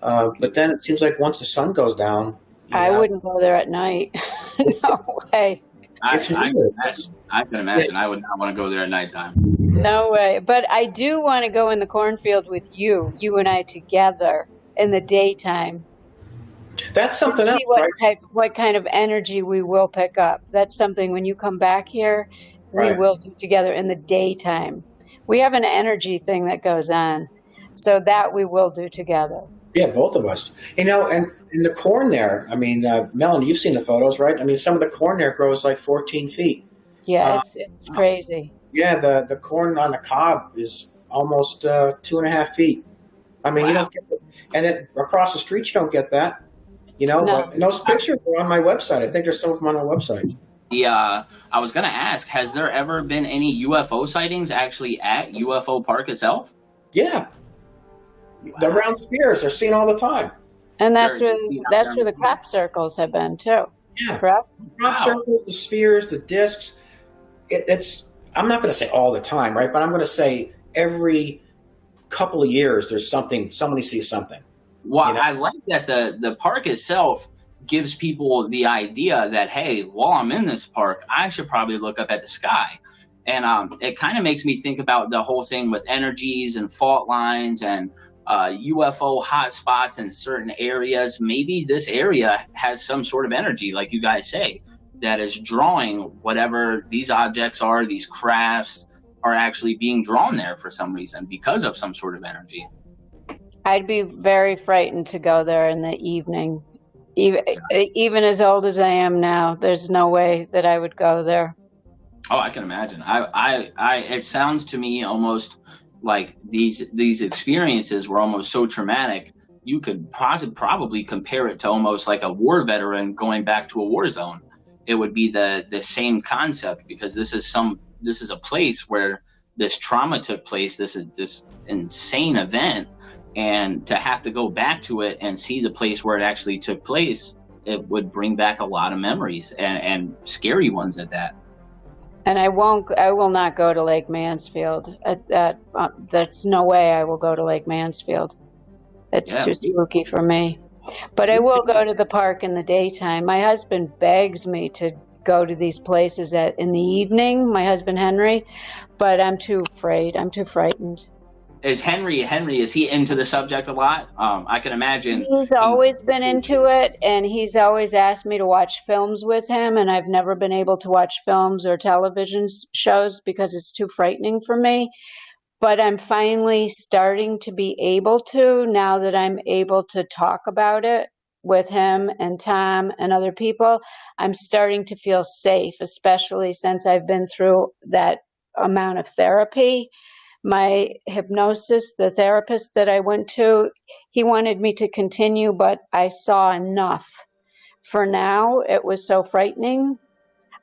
But then it seems like once the sun goes down, I wouldn't go there at night. No way. I can imagine. I would not want to go there at nighttime. No way. But I do want to go in the cornfield with you and I together in the daytime. That's something else, What kind of energy we will pick up. That's something when you come back here, we will do together in the daytime. We have an energy thing that goes on. So that we will do together. Yeah, both of us. And in the corn there, I mean, Melanie, you've seen the photos, right? I mean, some of the corn there grows like 14 feet. Yeah, it's crazy. Yeah, the corn on the cob is almost 2.5 feet. I mean, you don't get it. And then across the street, you don't get that. No. But those pictures are on my website. I think there's some of them on our website. I was going to ask, has there ever been any UFO sightings actually at UFO Park itself? Yeah. The round spheres are seen all the time. And that's where the crop circles have been too. Yeah. Correct? Crop circles, the spheres, the discs. It's I'm not going to say all the time, right? But I'm going to say every couple of years there's something, somebody sees something. Well, I like that the park itself gives people the idea that, hey, while I'm in this park, I should probably look up at the sky. And it kind of makes me think about the whole thing with energies and fault lines and UFO hotspots in certain areas. Maybe this area has some sort of energy, like you guys say, that is drawing whatever these objects are, these crafts are actually being drawn there for some reason because of some sort of energy. I'd be very frightened to go there in the evening. Even as old as I am now, there's no way that I would go there. Oh, I can imagine. It sounds to me almost like these experiences were almost so traumatic. You could probably compare it to almost like a war veteran going back to a war zone. It would be the same concept, because this is a place where this trauma took place. This is this insane event, and to have to go back to it and see the place where it actually took place, it would bring back a lot of memories and scary ones at that. And I will not go to Lake Mansfield. That's no way I will go to Lake Mansfield. It's too spooky for me. But I will go to the park in the daytime. My husband begs me to go to these places in the evening, my husband Henry, but I'm too afraid. I'm too frightened. Is Henry, is he into the subject a lot? I can imagine. He's always been into it, and he's always asked me to watch films with him, and I've never been able to watch films or television shows because it's too frightening for me. But I'm finally starting to be able to, now that I'm able to talk about it with him and Thom and other people. I'm starting to feel safe, especially since I've been through that amount of therapy. My hypnosis, the therapist that I went to, he wanted me to continue, but I saw enough. For now, it was so frightening.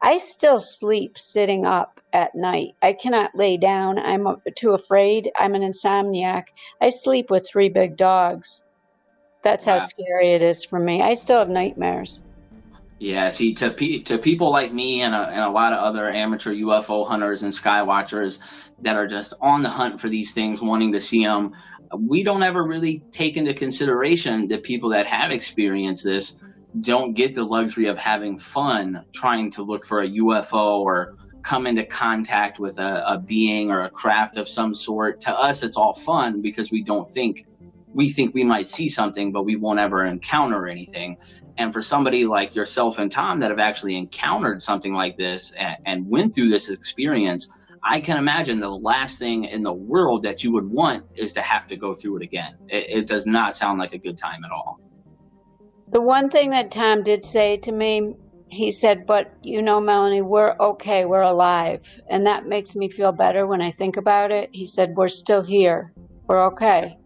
I still sleep sitting up at night. I cannot lay down. I'm too afraid. I'm an insomniac. I sleep with 3 big dogs. That's how scary it is for me. I still have nightmares. Yeah, see, to people like me and a lot of other amateur UFO hunters and sky watchers that are just on the hunt for these things, wanting to see them, we don't ever really take into consideration that people that have experienced this don't get the luxury of having fun trying to look for a UFO or come into contact with a being or a craft of some sort. To us, it's all fun because we think we might see something, but we won't ever encounter anything. And for somebody like yourself and Thom that have actually encountered something like this and went through this experience, I can imagine the last thing in the world that you would want is to have to go through it again. It does not sound like a good time at all. The one thing that Thom did say to me, he said, but Melanie, we're okay, we're alive. And that makes me feel better when I think about it. He said, we're still here, we're okay.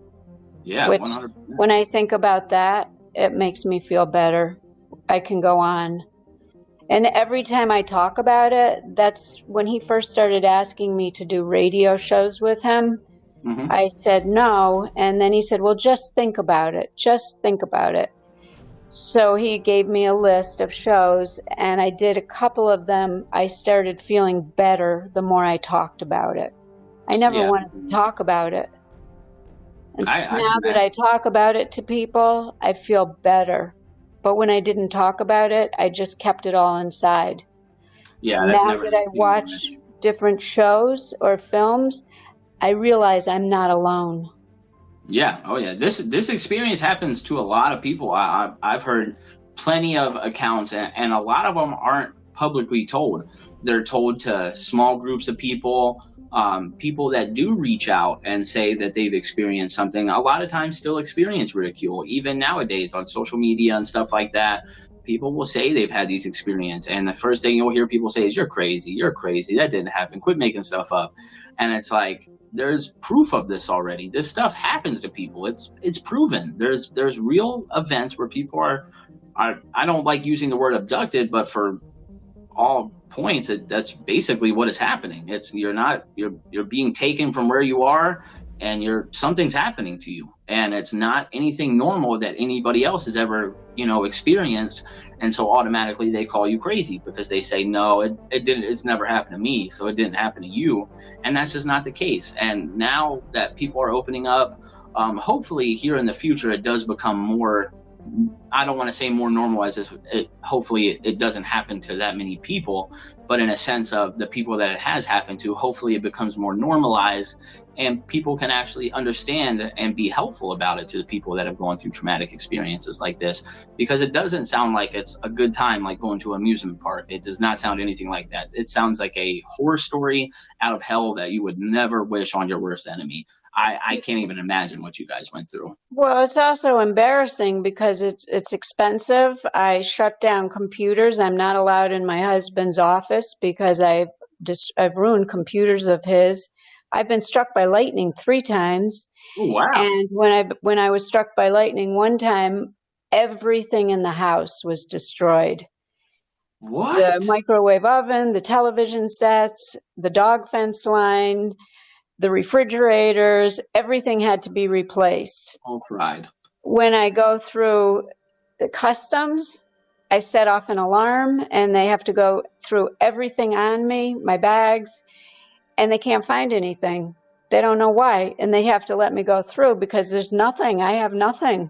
Yeah, which 100%. When I think about that, it makes me feel better. I can go on. And every time I talk about it, that's when he first started asking me to do radio shows with him. Mm-hmm. I said no. And then he said, well, just think about it. Just think about it. So he gave me a list of shows, and I did a couple of them. I started feeling better the more I talked about it. I never Yeah. wanted to talk about it. And I now that I talk about it to people, I feel better. But when I didn't talk about it, I just kept it all inside. Yeah, that's Now never. that I watch different shows or films, I realize I'm not alone. Yeah. Oh, yeah. This experience happens to a lot of people. I've heard plenty of accounts, and a lot of them aren't publicly told. They're told to small groups of people. People that do reach out and say that they've experienced something, a lot of times still experience ridicule. Even nowadays on social media and stuff like that, people will say they've had these experiences, and the first thing you'll hear people say is, "You're crazy. You're crazy. That didn't happen. Quit making stuff up." And it's like, there's proof of this already. This stuff happens to people. It's proven. There's real events where people are I don't like using the word abducted, but for all points, that's basically what is happening. It's you're being taken from where you are, and something's happening to you, and it's not anything normal that anybody else has ever experienced, and so automatically they call you crazy because they say, no, it's never happened to me, so it didn't happen to you. And that's just not the case. And now that people are opening up, hopefully here in the future it does become more, I don't want to say more normalized. Hopefully it doesn't happen to that many people, but in a sense of the people that it has happened to, hopefully it becomes more normalized, and people can actually understand and be helpful about it to the people that have gone through traumatic experiences like this, because it doesn't sound like it's a good time like going to an amusement park. It does not sound anything like that. It sounds like a horror story out of hell that you would never wish on your worst enemy. I can't even imagine what you guys went through. Well, it's also embarrassing because it's expensive. I shut down computers. I'm not allowed in my husband's office because I've ruined computers of his. I've been struck by lightning 3 times. Oh, wow. And when I was struck by lightning one time, everything in the house was destroyed. What? The microwave oven, the television sets, the dog fence line, the refrigerators, everything had to be replaced. Oh, pride. When I go through the customs, I set off an alarm, and they have to go through everything on me, my bags, and they can't find anything. They don't know why, and they have to let me go through because there's nothing. I have nothing.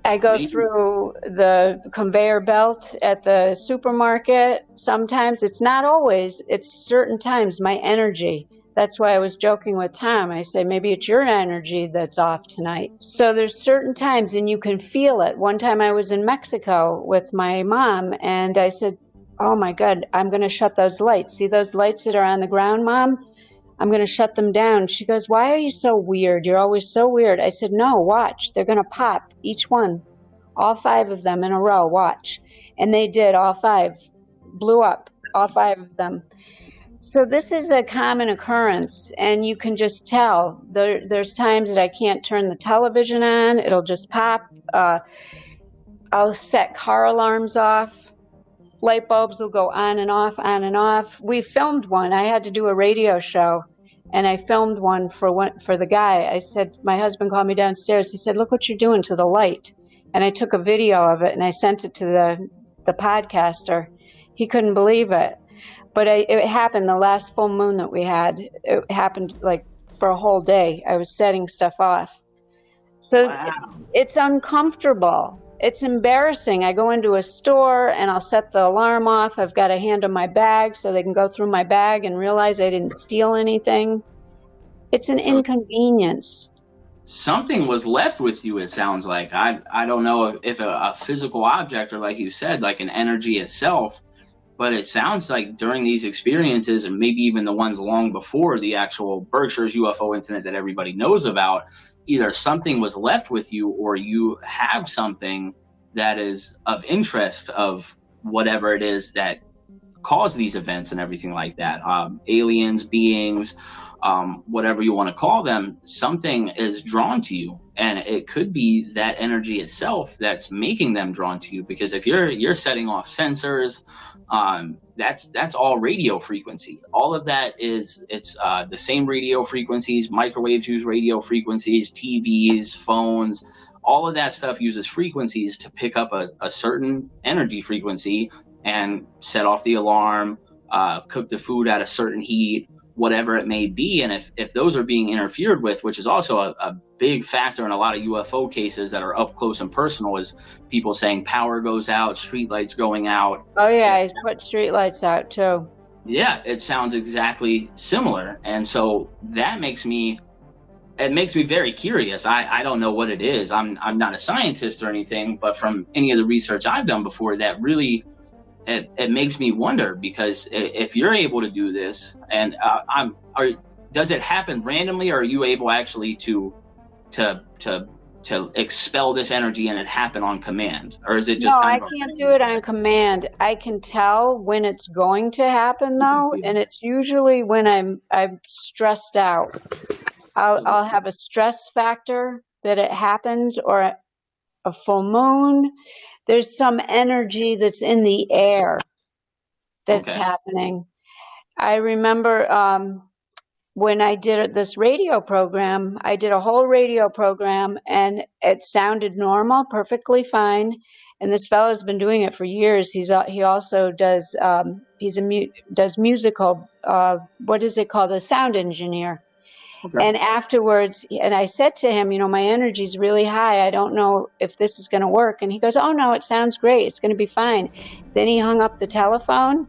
I go through the conveyor belt at the supermarket. Sometimes, it's not always, it's certain times, my energy. That's why I was joking with Tom. I said, maybe it's your energy that's off tonight. So there's certain times, and you can feel it. One time I was in Mexico with my mom, and I said, oh my God, I'm going to shut those lights. See those lights that are on the ground, Mom? I'm going to shut them down. She goes, why are you so weird? You're always so weird. I said, no, watch. They're going to pop, each one. All 5 of them in a row, watch. And they did, all 5. Blew up, all 5 of them. So this is a common occurrence, and you can just tell. There's times that I can't turn the television on. It'll just pop. I'll set car alarms off. Light bulbs will go on and off, on and off. We filmed one. I had to do a radio show, and I filmed one for the guy. I said, my husband called me downstairs. He said, look what you're doing to the light. And I took a video of it, and I sent it to the podcaster. He couldn't believe it. But it happened the last full moon that we had. It happened like for a whole day. I was setting stuff off. So wow. It's uncomfortable. It's embarrassing. I go into a store and I'll set the alarm off. I've got a hand on my bag so they can go through my bag and realize I didn't steal anything. It's an inconvenience. Something was left with you, it sounds like. I don't know if a physical object, or like you said, like an energy itself. But it sounds like during these experiences, and maybe even the ones long before the actual Berkshire's UFO incident that everybody knows about, either something was left with you, or you have something that is of interest of whatever it is that caused these events and everything like that. Aliens, beings, whatever you want to call them, something is drawn to you. And it could be that energy itself that's making them drawn to you, because if you're setting off sensors, that's all radio frequency. All of that it's the same radio frequencies. Microwaves use radio frequencies, TVs, phones, all of that stuff uses frequencies to pick up a certain energy frequency and set off the alarm, cook the food at a certain heat, whatever it may be. And if those are being interfered with, which is also a big factor in a lot of UFO cases that are up close and personal, is people saying power goes out, street lights going out. Oh yeah, I put street lights out too. Yeah, it sounds exactly similar. And so that makes me very curious. I don't know what it is. I'm not a scientist or anything, but from any of the research I've done before, that really it makes me wonder, because if you're able to do this, and does it happen randomly, or are you able actually to expel this energy and it happen on command, or is it just? No, I can't do it on command. I can tell when it's going to happen though, and it's usually when I'm stressed out. I'll have a stress factor that it happens, or a full moon. There's some energy that's in the air that's happening. I remember when I did this radio program, I did a whole radio program, and it sounded normal, perfectly fine. And this fellow's been doing it for years. He also does does musical. What is it called? A sound engineer. Okay. And afterwards, and I said to him, my energy's really high. I don't know if this is going to work. And he goes, oh, no, it sounds great. It's going to be fine. Then he hung up the telephone,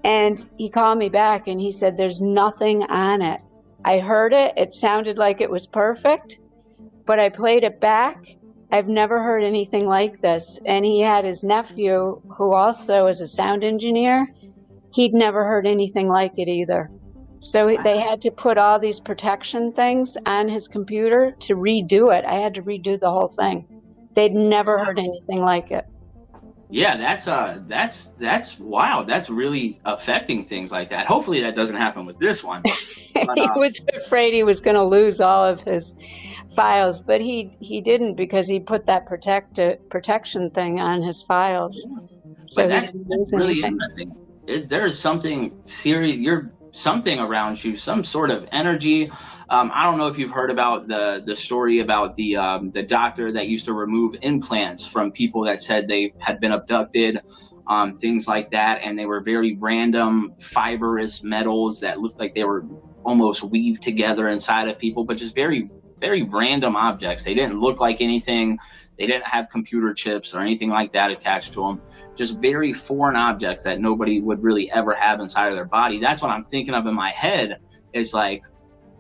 and he called me back, and he said, there's nothing on it. I heard it. It sounded like it was perfect, but I played it back. I've never heard anything like this. And he had his nephew, who also is a sound engineer. He'd never heard anything like it either. So they had to put all these protection things on his computer to redo it. I had to redo the whole thing. They'd never heard anything like it. Yeah, that's wild. That's really affecting things like that. Hopefully that doesn't happen with this one. But, he was afraid he was going to lose all of his files, but he didn't, because he put that protection thing on his files. So but that's really interesting. There's something serious. Something around you, some sort of energy. I don't know if you've heard about the story about the doctor that used to remove implants from people that said they had been abducted, things like that, and they were very random fibrous metals that looked like they were almost weaved together inside of people, but just very, very random objects. They didn't look like anything. They didn't have computer chips or anything like that attached to them. Just very foreign objects that nobody would really ever have inside of their body. That's what I'm thinking of in my head. Is like,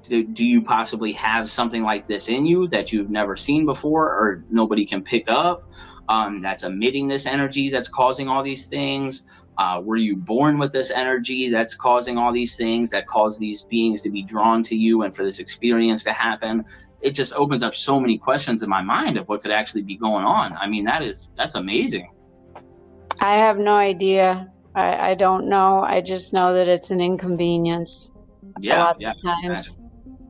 do you possibly have something like this in you that you've never seen before, or nobody can pick up, that's emitting this energy that's causing all these things? Were you born with this energy that's causing all these things, that cause these beings to be drawn to you and for this experience to happen? It just opens up so many questions in my mind of what could actually be going on. I mean, that's amazing. I have no idea. I don't know. I just know that it's an inconvenience. Lots of times.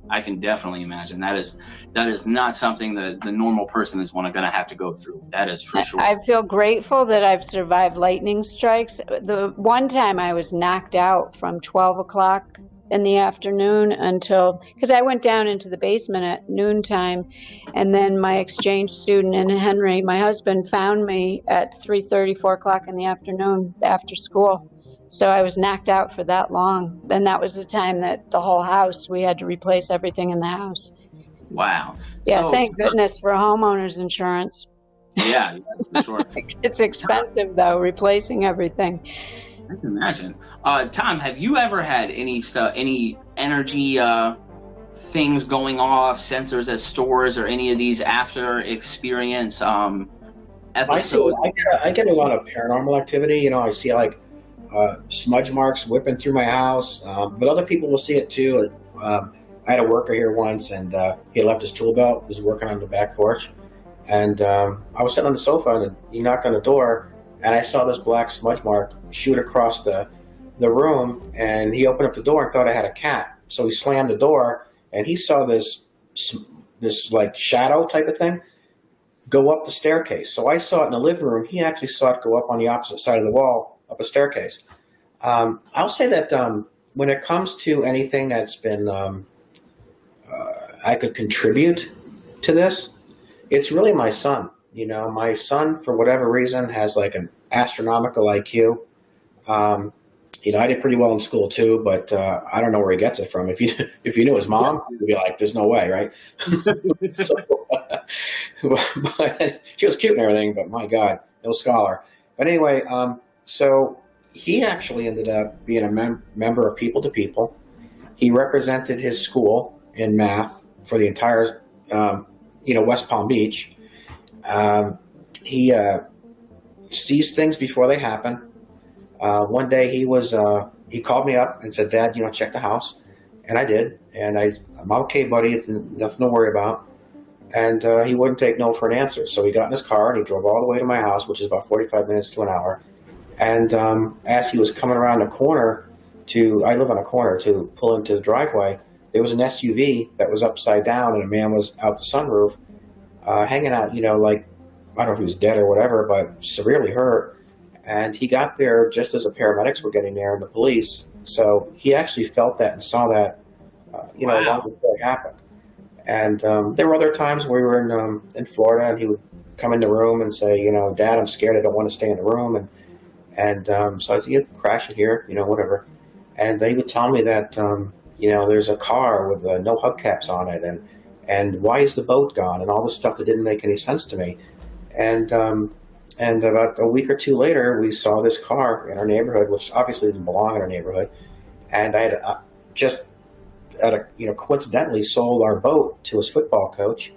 I can definitely imagine. That is not something that the normal person is going to have to go through. That is for sure. I feel grateful that I've survived lightning strikes. The one time I was knocked out from 12 o'clock in the afternoon because I went down into the basement at noontime, and then my exchange student and Henry, my husband, found me at 3:30, 4 o'clock in the afternoon after school. So I was knocked out for that long. Then that was the time that the whole house, we had to replace everything in the house. Wow. Yeah, so, thank goodness for homeowners insurance. Yeah, sure. It's expensive though, replacing everything. I can imagine. Thom, have you ever had any energy things going off, sensors at stores, or any of these after experience episodes? I get a lot of paranormal activity. I see like smudge marks whipping through my house, but other people will see it too. I had a worker here once, and he left his tool belt. He was working on the back porch, and I was sitting on the sofa, and he knocked on the door. And I saw this black smudge mark shoot across the room, and he opened up the door and thought I had a cat. So he slammed the door, and he saw this like shadow type of thing go up the staircase. So I saw it in the living room. He actually saw it go up on the opposite side of the wall, up a staircase. I'll say that when it comes to anything that's been I could contribute to this, It's really my son. You know, my son, for whatever reason, has like an astronomical IQ. You know, I did pretty well in school too, but I don't know where he gets it from. If you knew his mom, you'd be like, "There's no way," right? So, but she was cute and everything, but my God, no scholar. But anyway, so he actually ended up being a member of People to People. He represented his school in math for the entire, West Palm Beach. He sees things before they happen. One day he called me up and said, "Dad, check the house." And I did. And I'm okay, buddy. Nothing to worry about. And he wouldn't take no for an answer. So he got in his car and he drove all the way to my house, which is about 45 minutes to an hour. And as he was coming around the corner I live on a corner, to pull into the driveway, there was an SUV that was upside down and a man was out the sunroof, hanging out, like, I don't know if he was dead or whatever, but severely hurt. And he got there just as the paramedics were getting there and the police. So he actually felt that and saw that, long before it happened. And there were other times where we were in Florida, and he would come in the room and say, "Dad, I'm scared. I don't want to stay in the room." And so I said, "Crash it here, whatever." And they would tell me that, there's a car with no hubcaps on it, and why is the boat gone, and all this stuff that didn't make any sense to me. And about a week or two later, we saw this car in our neighborhood, which obviously didn't belong in our neighborhood. And I had coincidentally sold our boat to his football coach.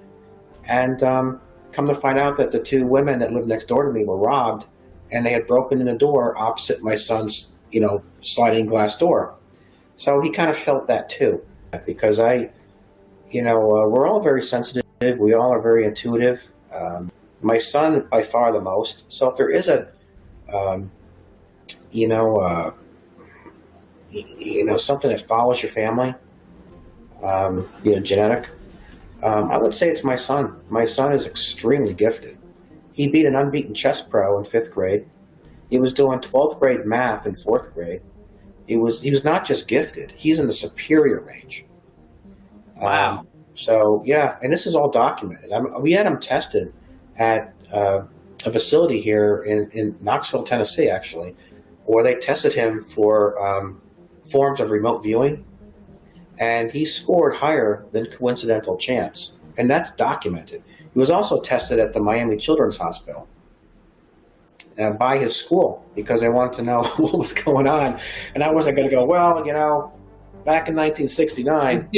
And come to find out that the two women that lived next door to me were robbed, and they had broken in the door opposite my son's, sliding glass door. So he kind of felt that too, because we're all very sensitive. We all are very intuitive. My son, by far the most. So if there is something that follows your family, genetic, I would say it's my son. My son is extremely gifted. He beat an unbeaten chess pro in 5th grade. He was doing 12th grade math in 4th grade. He was not just gifted. He's in the superior range. Wow. So, yeah, and this is all documented. We had him tested at a facility here in Knoxville, Tennessee, actually, where they tested him for forms of remote viewing, and he scored higher than coincidental chance, and that's documented. He was also tested at the Miami Children's Hospital by his school because they wanted to know what was going on, and I wasn't going to go, back in 1969.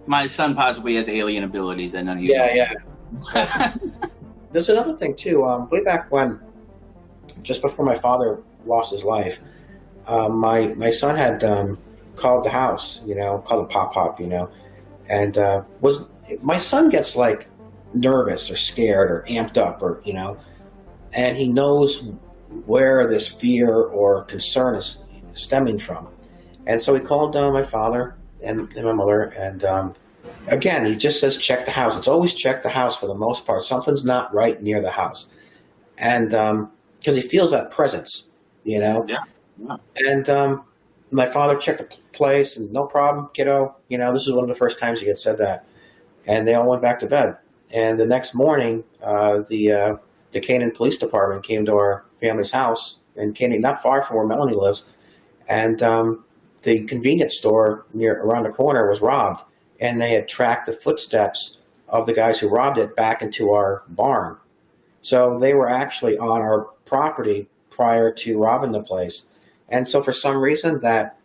My son possibly has alien abilities and none of you. Yeah. There's another thing too. Way back when, just before my father lost his life, my son had called the house, called a pop, and my son gets like nervous or scared or amped up or and he knows where this fear or concern is stemming from, and so he called my father and my mother, and again, he just says, check the house. It's always check the house for the most part. Something's not right near the house. And because he feels that presence, Yeah. And my father checked the place, and no problem, kiddo. This is one of the first times he had said that. And they all went back to bed. And the next morning, the Canaan Police Department came to our family's house in Canaan, not far from where Melanie lives. And the convenience store around the corner was robbed. And they had tracked the footsteps of the guys who robbed it back into our barn. So they were actually on our property prior to robbing the place. And so for some reason that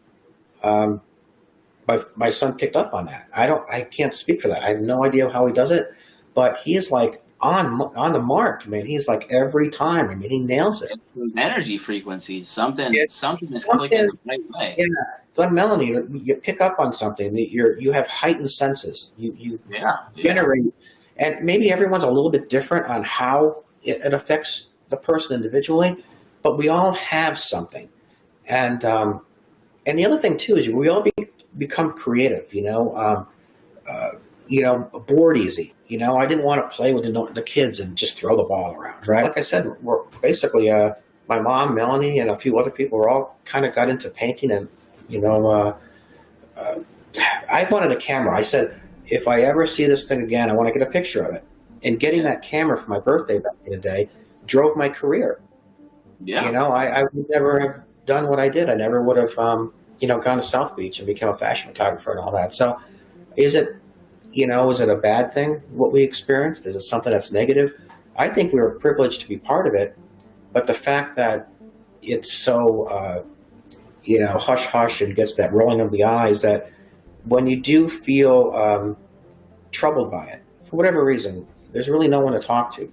my son picked up on that. I can't speak for that. I have no idea how he does it, but he is like on the mark, man. He's like every time. I mean, he nails it. Energy frequencies. Something is clicking the right way. Yeah. It's like Melanie, you pick up on something. You have heightened senses. You generate, and maybe everyone's a little bit different on how it affects the person individually, but we all have something. And the other thing too is we all become creative. Bored easy. I didn't want to play with the kids and just throw the ball around, right? Like I said, we're basically my mom, Melanie, and a few other people were all kind of got into painting, and I wanted a camera. I said, if I ever see this thing again, I want to get a picture of it. And getting that camera for my birthday back in the day drove my career. Yeah. You know, I would never have done what I did. I never would have, gone to South Beach and become a fashion photographer and all that. So is it a bad thing, what we experienced? Is it something that's negative? I think we were privileged to be part of it. But the fact that it's so, hush hush and gets that rolling of the eyes, that when you do feel troubled by it, for whatever reason, there's really no one to talk to.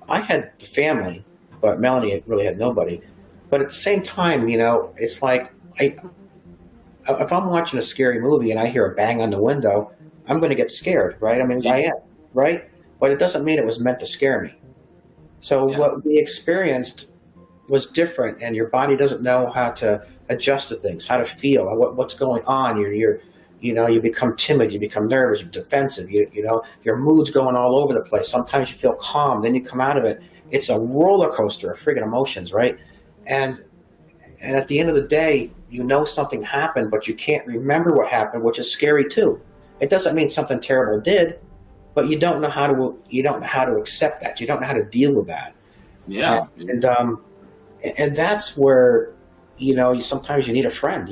I had family, but Melanie really had nobody. But at the same time, it's like if I'm watching a scary movie and I hear a bang on the window, I'm going to get scared, right? I mean, I am, right? But it doesn't mean it was meant to scare me. So what we experienced was different, and your body doesn't know how to adjust to things, how to feel, what's going on. You become timid, you become nervous, you're defensive, your mood's going all over the place. Sometimes you feel calm, then you come out of it. It's a roller coaster of friggin' emotions, right? And at the end of the day, something happened, but you can't remember what happened, which is scary too. It doesn't mean something terrible did, but you don't know how to accept that. You don't know how to deal with that. Yeah. And that's where, sometimes you need a friend,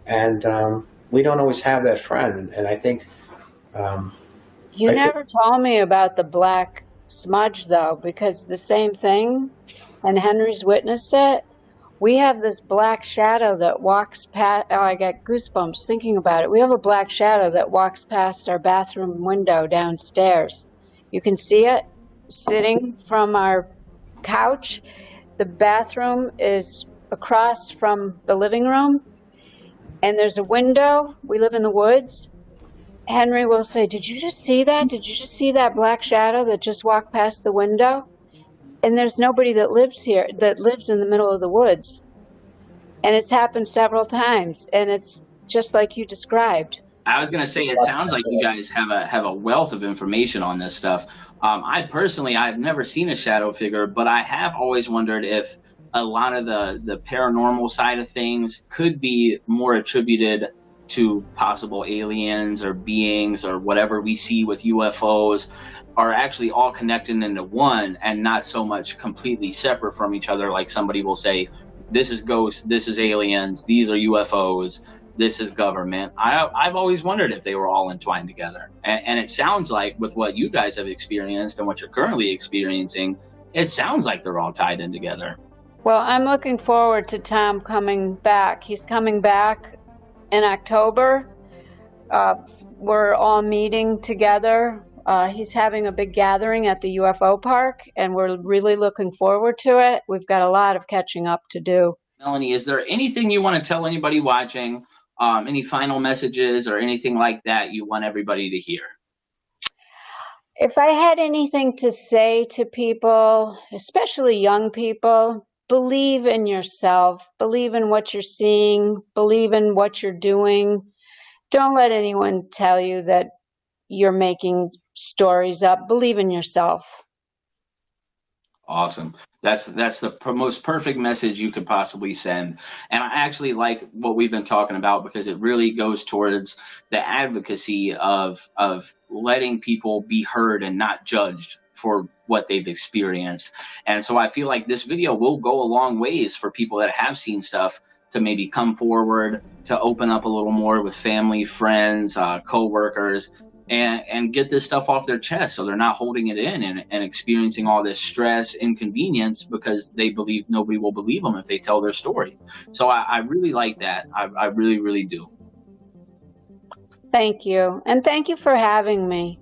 and we don't always have that friend. And I think you never told me about the black smudge, though, because the same thing, and Henry's witnessed it. We have this black shadow that walks past. Oh, I got goosebumps thinking about it. We have a black shadow that walks past our bathroom window downstairs. You can see it sitting from our couch. The bathroom is across from the living room, and there's a window. We live in the woods. Henry will say, "Did you just see that? Did you just see that black shadow that just walked past the window?" And there's nobody that lives here, that lives in the middle of the woods. And it's happened several times, and it's just like you described. I was going to say, it sounds like you guys have a wealth of information on this stuff. I've never seen a shadow figure, but I have always wondered if a lot of the paranormal side of things could be more attributed to possible aliens or beings or whatever we see with UFOs are actually all connected into one and not so much completely separate from each other. Like somebody will say, this is ghosts, this is aliens, these are UFOs, this is government. I've always wondered if they were all entwined together. And it sounds like with what you guys have experienced and what you're currently experiencing, it sounds like they're all tied in together. Well, I'm looking forward to Thom coming back. He's coming back in October. We're all meeting together. He's having a big gathering at the UFO park, and we're really looking forward to it. We've got a lot of catching up to do. Melanie, is there anything you want to tell anybody watching, any final messages or anything like that you want everybody to hear? If I had anything to say to people, especially young people, believe in yourself, believe in what you're seeing, believe in what you're doing. Don't let anyone tell you that you're making stories up. Believe in yourself. Awesome. That's the most perfect message you could possibly send. And I actually like what we've been talking about because it really goes towards the advocacy of letting people be heard and not judged for what they've experienced. And so I feel like this video will go a long ways for people that have seen stuff to maybe come forward, to open up a little more with family, friends, co-workers, and get this stuff off their chest so they're not holding it in and experiencing all this stress, inconvenience, because they believe nobody will believe them if they tell their story. So I really like that. I really, really do. Thank you. And thank you for having me.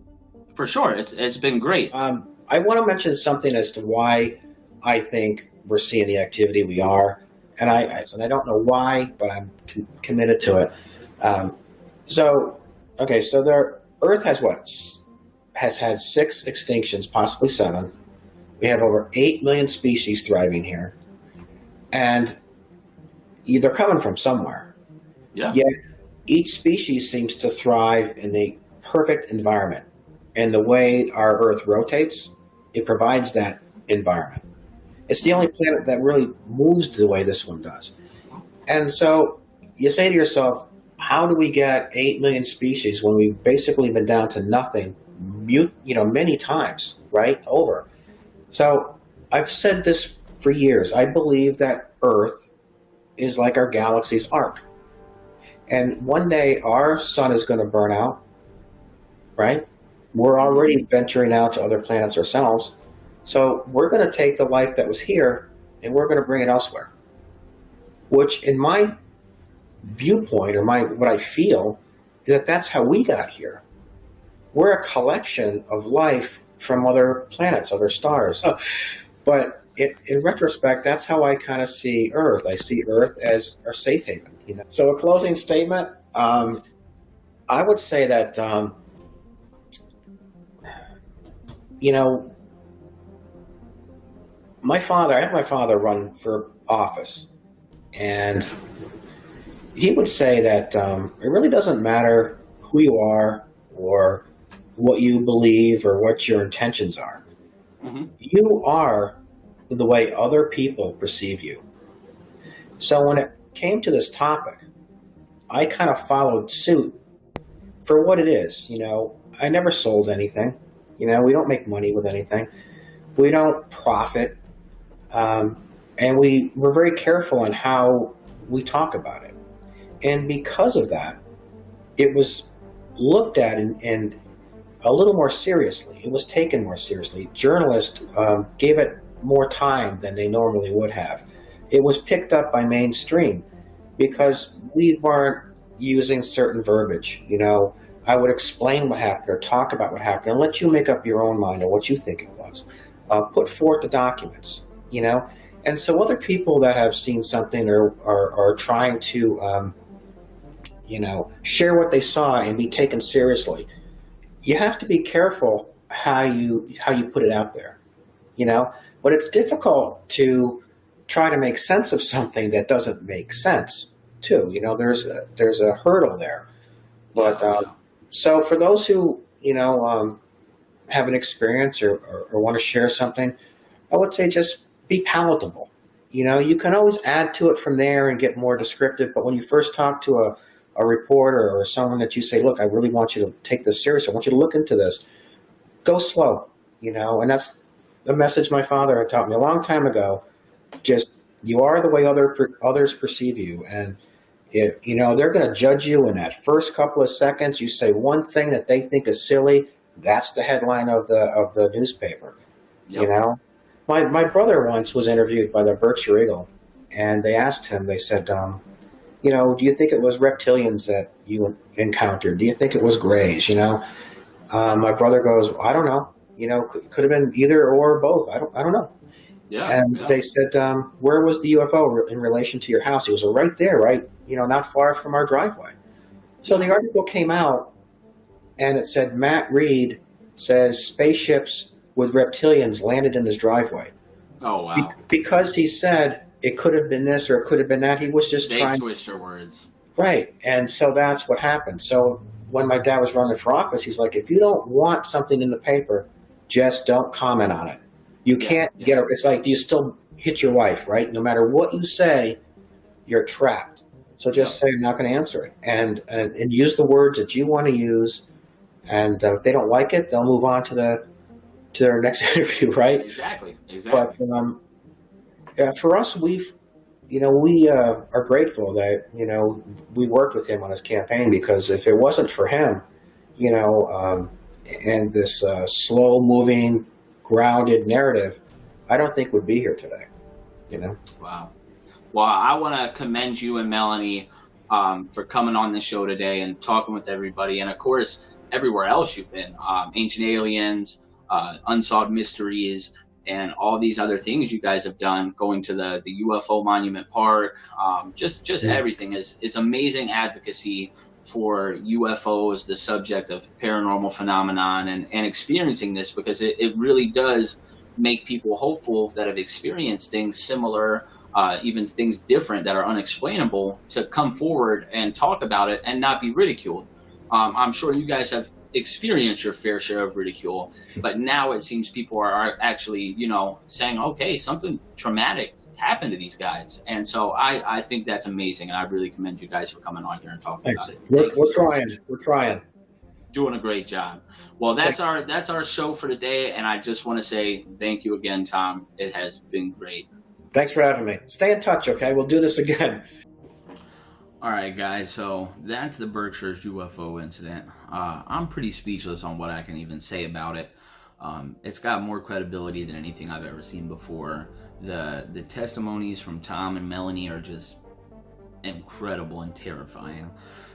For sure. It's been great. I want to mention something as to why I think we're seeing the activity we are. And I don't know why, but I'm committed to it. So the Earth has had 6 extinctions, possibly 7. We have over 8 million species thriving here. And they're coming from somewhere. Yeah. Yet each species seems to thrive in a perfect environment. And the way our Earth rotates, it provides that environment. It's the only planet that really moves the way this one does. And so you say to yourself, how do we get 8 million species when we've basically been down to nothing many times, right, over. So I've said this for years. I believe that Earth is like our galaxy's arc. And one day our sun is going to burn out, right? We're already venturing out to other planets ourselves. So we're going to take the life that was here and we're going to bring it elsewhere. Which in my viewpoint, or what I feel, is that that's how we got here. We're a collection of life from other planets, other stars. But in retrospect, that's how I kind of see Earth. I see Earth as our safe haven. So a closing statement, I would say that, I had my father run for office, and he would say that it really doesn't matter who you are or what you believe or what your intentions are. Mm-hmm. You are the way other people perceive you. So when it came to this topic, I kind of followed suit for what it is. I never sold anything. We don't make money with anything. We don't profit. And we're very careful on how we talk about it. And because of that, it was looked at and a little more seriously. It was taken more seriously. Journalists gave it more time than they normally would have. It was picked up by mainstream because we weren't using certain verbiage. I would explain what happened or talk about what happened and let you make up your own mind on what you think it was. Put forth the documents, And so other people that have seen something or are trying to, share what they saw and be taken seriously, you have to be careful how you put it out there, But it's difficult to try to make sense of something that doesn't make sense, too. There's a hurdle there. But so for those who have an experience or want to share something, I would say just be palatable. You can always add to it from there and get more descriptive. But when you first talk to a reporter or someone that you say, look, I really want you to take this seriously. I want you to look into this. Go slow, and that's the message my father had taught me a long time ago. Just, you are the way others perceive you. And, they're going to judge you in that first couple of seconds. You say one thing that they think is silly. That's the headline of the newspaper, Yep. My brother once was interviewed by the Berkshire Eagle, and they asked him, they said, do you think it was reptilians that you encountered? Do you think it was grays? My brother goes, I don't know. Could have been either or both. I don't know. Yeah. And they said, where was the UFO in relation to your house? He was right there, right? Not far from our driveway. So the article came out, and it said, Matt Reed says spaceships with reptilians landed in his driveway. Oh, wow. Because he said it could have been this or it could have been that. He was just trying to twist your words. Right. And so that's what happened. So when my dad was running for office, he's like, if you don't want something in the paper, just don't comment on it. You can't get it. It's like, you still hit your wife, right? No matter what you say, you're trapped. So just say, I'm not going to answer it. And use the words that you want to use. And if they don't like it, they'll move on to their next interview, right? Exactly. But for us, we are grateful that, we worked with him on his campaign, because if it wasn't for him, and this slow-moving, grounded narrative, I don't think we'd be here today, Wow. Well, I want to commend you and Melanie for coming on the show today and talking with everybody. And, of course, everywhere else you've been, Ancient Aliens, Unsolved Mysteries, and all these other things you guys have done, going to the UFO Monument Park, just everything is amazing advocacy for UFOs, the subject of paranormal phenomenon, and experiencing this, because it really does make people hopeful that have experienced things similar, even things different that are unexplainable, to come forward and talk about it and not be ridiculed. I'm sure you guys have experienced your fair share of ridicule, but now it seems people are actually, saying, okay, something traumatic happened to these guys. And so I think that's amazing, and I really commend you guys for coming on here and talking about it. We're trying. Doing a great job. Well, that's our show for today, and I just want to say thank you again, Thom. It has been great. Thanks for having me. Stay in touch, okay? We'll do this again. All right, guys, so that's the Berkshire's UFO incident. I'm pretty speechless on what I can even say about it. It's got more credibility than anything I've ever seen before. The testimonies from Thom and Melanie are just incredible and terrifying.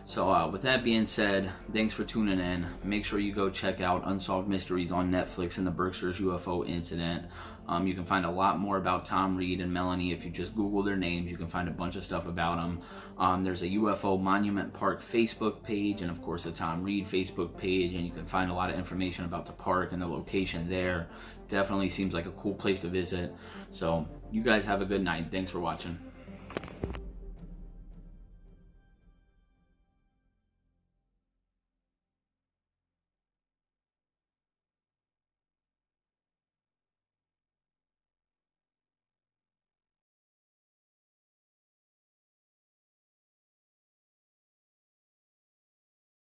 So with that being said, thanks for tuning in. Make sure you go check out Unsolved Mysteries on Netflix and the Berkshire's UFO incident. You can find a lot more about Thom Reed and Melanie. If you just Google their names, you can find a bunch of stuff about them. There's a UFO Monument Park Facebook page, and of course a Thom Reed Facebook page, and you can find a lot of information about the park and the location there. Definitely seems like a cool place to visit. So you guys have a good night. Thanks for watching.